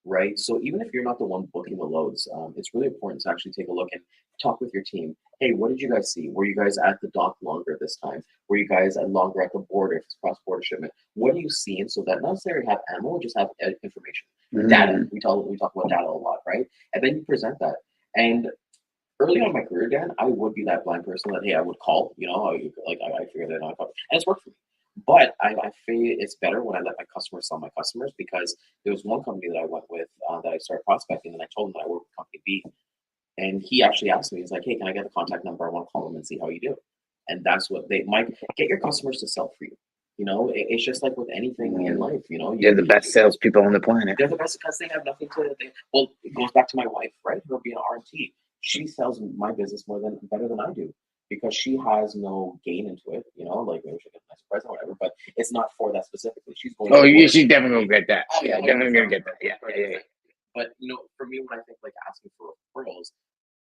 right? So even if you're not the one booking the loads, it's really important to actually take a look and talk with your team. Hey, what did you guys see? Were you guys at the dock longer this time? Were you guys longer at the border if it's cross-border shipment? What are you seeing so that not necessarily have ammo, just have information, data. We talk about data a lot, right? And then you present that. And early on in my career, Dan, I would be that blind person that, hey, I would call, I figured it out, and it's worked for me. But I feel it's better when I let my customers sell my customers, because there was one company that I went with that I started prospecting, and I told him that I work with company B. And he actually asked me, he's like, hey, can I get the contact number? I want to call them and see how you do. And that's what they might get your customers to sell for you. It's just like with anything in life,
They're the best salespeople on the planet.
They're the best because they have nothing to. Well, it goes back to my wife, right? Her being an RMT, she sells my business better than I do because she has no gain into it. Like maybe she'll get a nice present or whatever, but it's not for that specifically. She's going.
Oh, yeah, she's definitely gonna get that.
Oh,
yeah, definitely gonna get that. Yeah.
But for me, when I think like asking for referrals,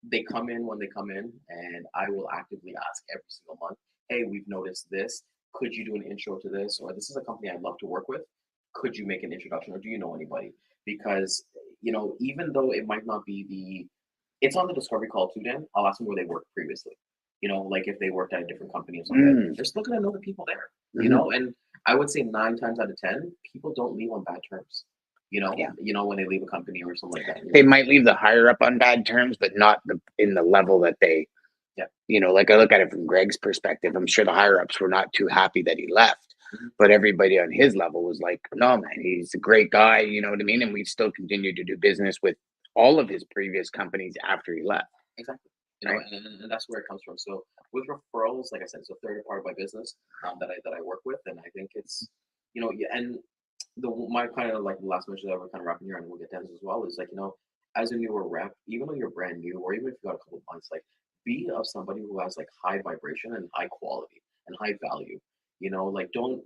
they come in when they come in, and I will actively ask every single month, hey, we've noticed this. Could you do an intro to this? Or this is a company I'd love to work with. Could you make an introduction, or do you know anybody? Because, even though it might not be it's on the discovery call too, Dan, I'll ask them where they worked previously. Like if they worked at a different company or something, they're still going to know the people there, and I would say 9 times out of 10, people don't leave on bad terms. When they leave a company or something like that.
They might leave the higher up on bad terms, but not in the level that they, like I look at it from Greg's perspective. I'm sure the higher ups were not too happy that he left, but everybody on his level was like, no, man, he's a great guy. You know what I mean? And we still continued to do business with all of his previous companies after he left.
Exactly. And that's where it comes from. So with referrals, like I said, it's a third part of my business that I work with, and I think it's, and my kind of like the last mention that we're kind of wrapping here, and we'll get to as well, is like, as a newer rep, even though you're brand new, or even if you got a couple of months, like be of somebody who has like high vibration and high quality and high value. Don't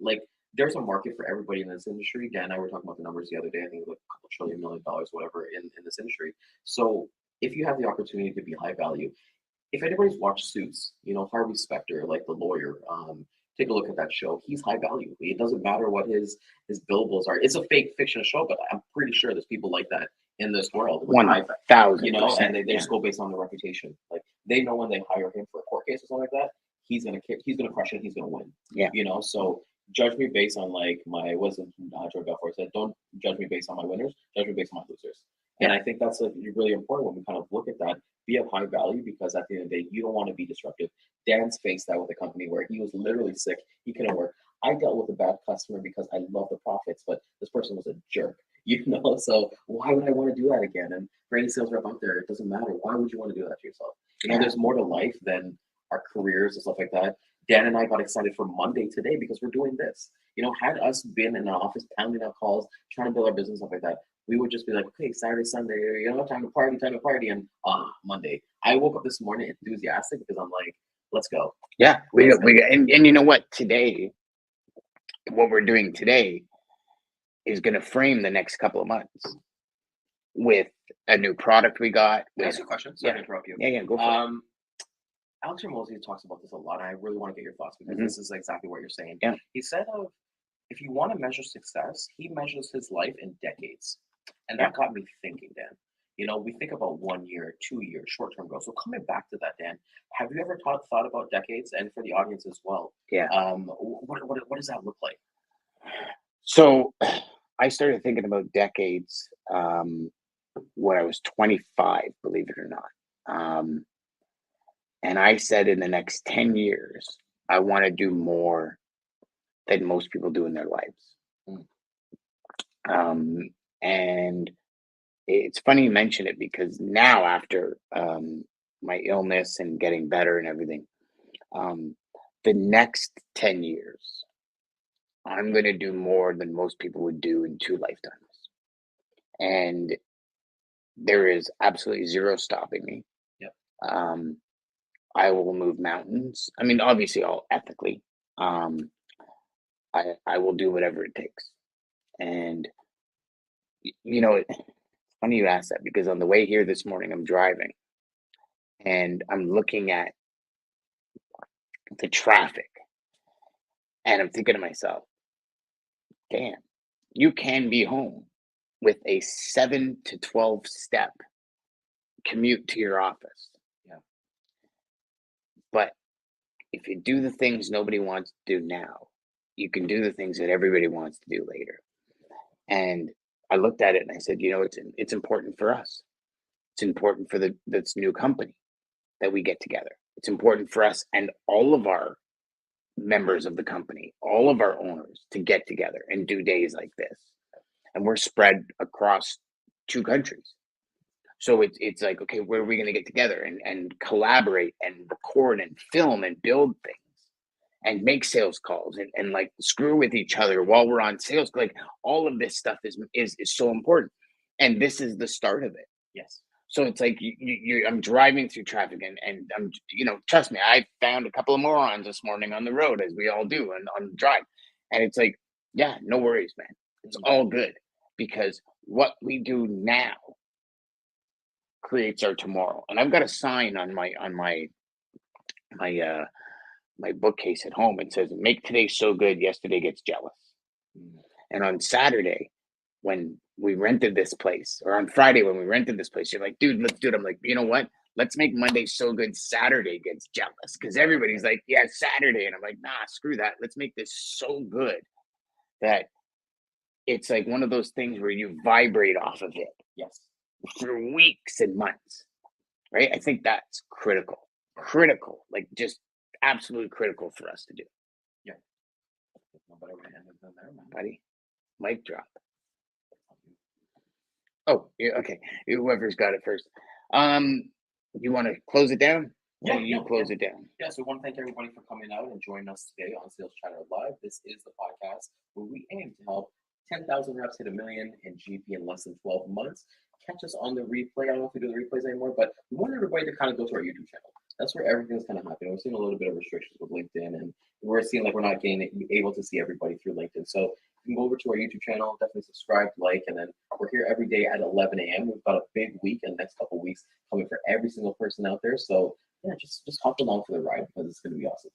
there's a market for everybody in this industry. Dan and I were talking about the numbers the other day. I think it was like a couple $1 trillion, whatever, in this industry. So if you have the opportunity to be high value, if anybody's watched Suits, Harvey Specter, like the lawyer, take a look at that show. He's high value. It doesn't matter what his billables are. It's a fake fiction show, but I'm pretty sure there's people like that in this world.
1,000%.
And they just go based on their reputation. Like they know when they hire him for a court case or something like that, he's gonna crush it. He's gonna win.
Yeah.
You know, so judge me based on like my wasn't Joe Belfort said, don't judge me based on my winners, judge me based on my losers. And I think that's really important when we kind of look at that. Be of high value, because at the end of the day, you don't want to be disruptive. Dan's faced that with a company where he was literally sick. He couldn't work. I dealt with a bad customer because I love the profits, but this person was a jerk. You know, so why would I want to do that again? And for any sales rep out there, it doesn't matter. Why would you want to do that to yourself? You know, there's more to life than our careers and stuff like that. Dan and I got excited for Monday today because we're doing this. You know, had us been in an office pounding out calls, trying to build our business, stuff like that, we would just be like, okay, Saturday, Sunday, you know, time to party. And Monday. I woke up this morning enthusiastic because I'm like, let's go.
Yeah, and you know what? Today, what we're doing today is going to frame the next couple of months with a new product we got.
Can I ask you a question? Sorry to interrupt you.
Yeah, go for it.
Alex Ramosi talks about this a lot, and I really want to get your thoughts because
Mhm.
this is exactly what you're saying.
Yeah.
He said if you want to measure success, he measures his life in decades. And that got me thinking, Dan. You know, we think about 1 year, 2 years, short-term goals. So coming back to that, Dan, have you ever thought about decades? And for the audience as well,
Yeah.
What does that look like?
So I started thinking about decades when I was 25, believe it or not. And I said in the next 10 years, I want to do more than most people do in their lives. And it's funny you mention it, because now after my illness and getting better and everything, the next 10 years, I'm going to do more than most people would do in 2 lifetimes. And there is absolutely zero stopping me.
Yep.
I will move mountains. I mean, obviously, all ethically. I will do whatever it takes. And, you know, it's funny you ask that, because on the way here this morning, I'm driving and I'm looking at the traffic and I'm thinking to myself, damn, you can be home with a 7 to 12 step commute to your office.
Yeah.
But if you do the things nobody wants to do now, you can do the things that everybody wants to do later. And I looked at it and I said, you know, it's important for us. It's important for this new company that we get together. It's important for us and all of our members of the company, all of our owners, to get together and do days like this. And we're spread across 2 countries. So it's like, okay, where are we going to get together and collaborate and record and film and build things and make sales calls and like screw with each other while we're on sales? Like all of this stuff is so important. And this is the start of it.
Yes.
So it's like I'm driving through traffic and I'm, you know, trust me, I found a couple of morons this morning on the road, as we all do on the drive. And it's like, yeah, no worries, man. It's all good, because what we do now creates our tomorrow. And I've got a sign on my bookcase at home. It says, "Make today so good, yesterday gets jealous." And on Saturday, when we rented this place, or on Friday when we rented this place, you're like, dude, let's do it. I'm like, you know what? Let's make Monday so good Saturday gets jealous, because everybody's like, yeah, Saturday. And I'm like, nah, screw that. Let's make this so good that it's like one of those things where you vibrate off of it.
Yes.
For weeks and months, right? I think that's critical, like just absolutely critical for us to do.
Yeah. Nobody would have done there, man.
Buddy, mic drop. Oh, yeah, okay. Whoever's got it first. You want to close it down?
Yeah,
You close it down.
Yeah, so I want to thank everybody for coming out and joining us today on Sales Chatter Live. This is the podcast where we aim to help 10,000 reps hit $1 million in GP in less than 12 months. Catch us on the replay. I don't know if we do the replays anymore, but we want everybody to kind of go to our YouTube channel. That's where everything's kind of happening. We're seeing a little bit of restrictions with LinkedIn, and we're seeing like we're not able to see everybody through LinkedIn. So you can go over to our YouTube channel, definitely subscribe, like, and then we're here every day at 11 a.m. We've got a big week in the next couple of weeks coming for every single person out there. So yeah, just hop along for the ride, because it's going to be awesome.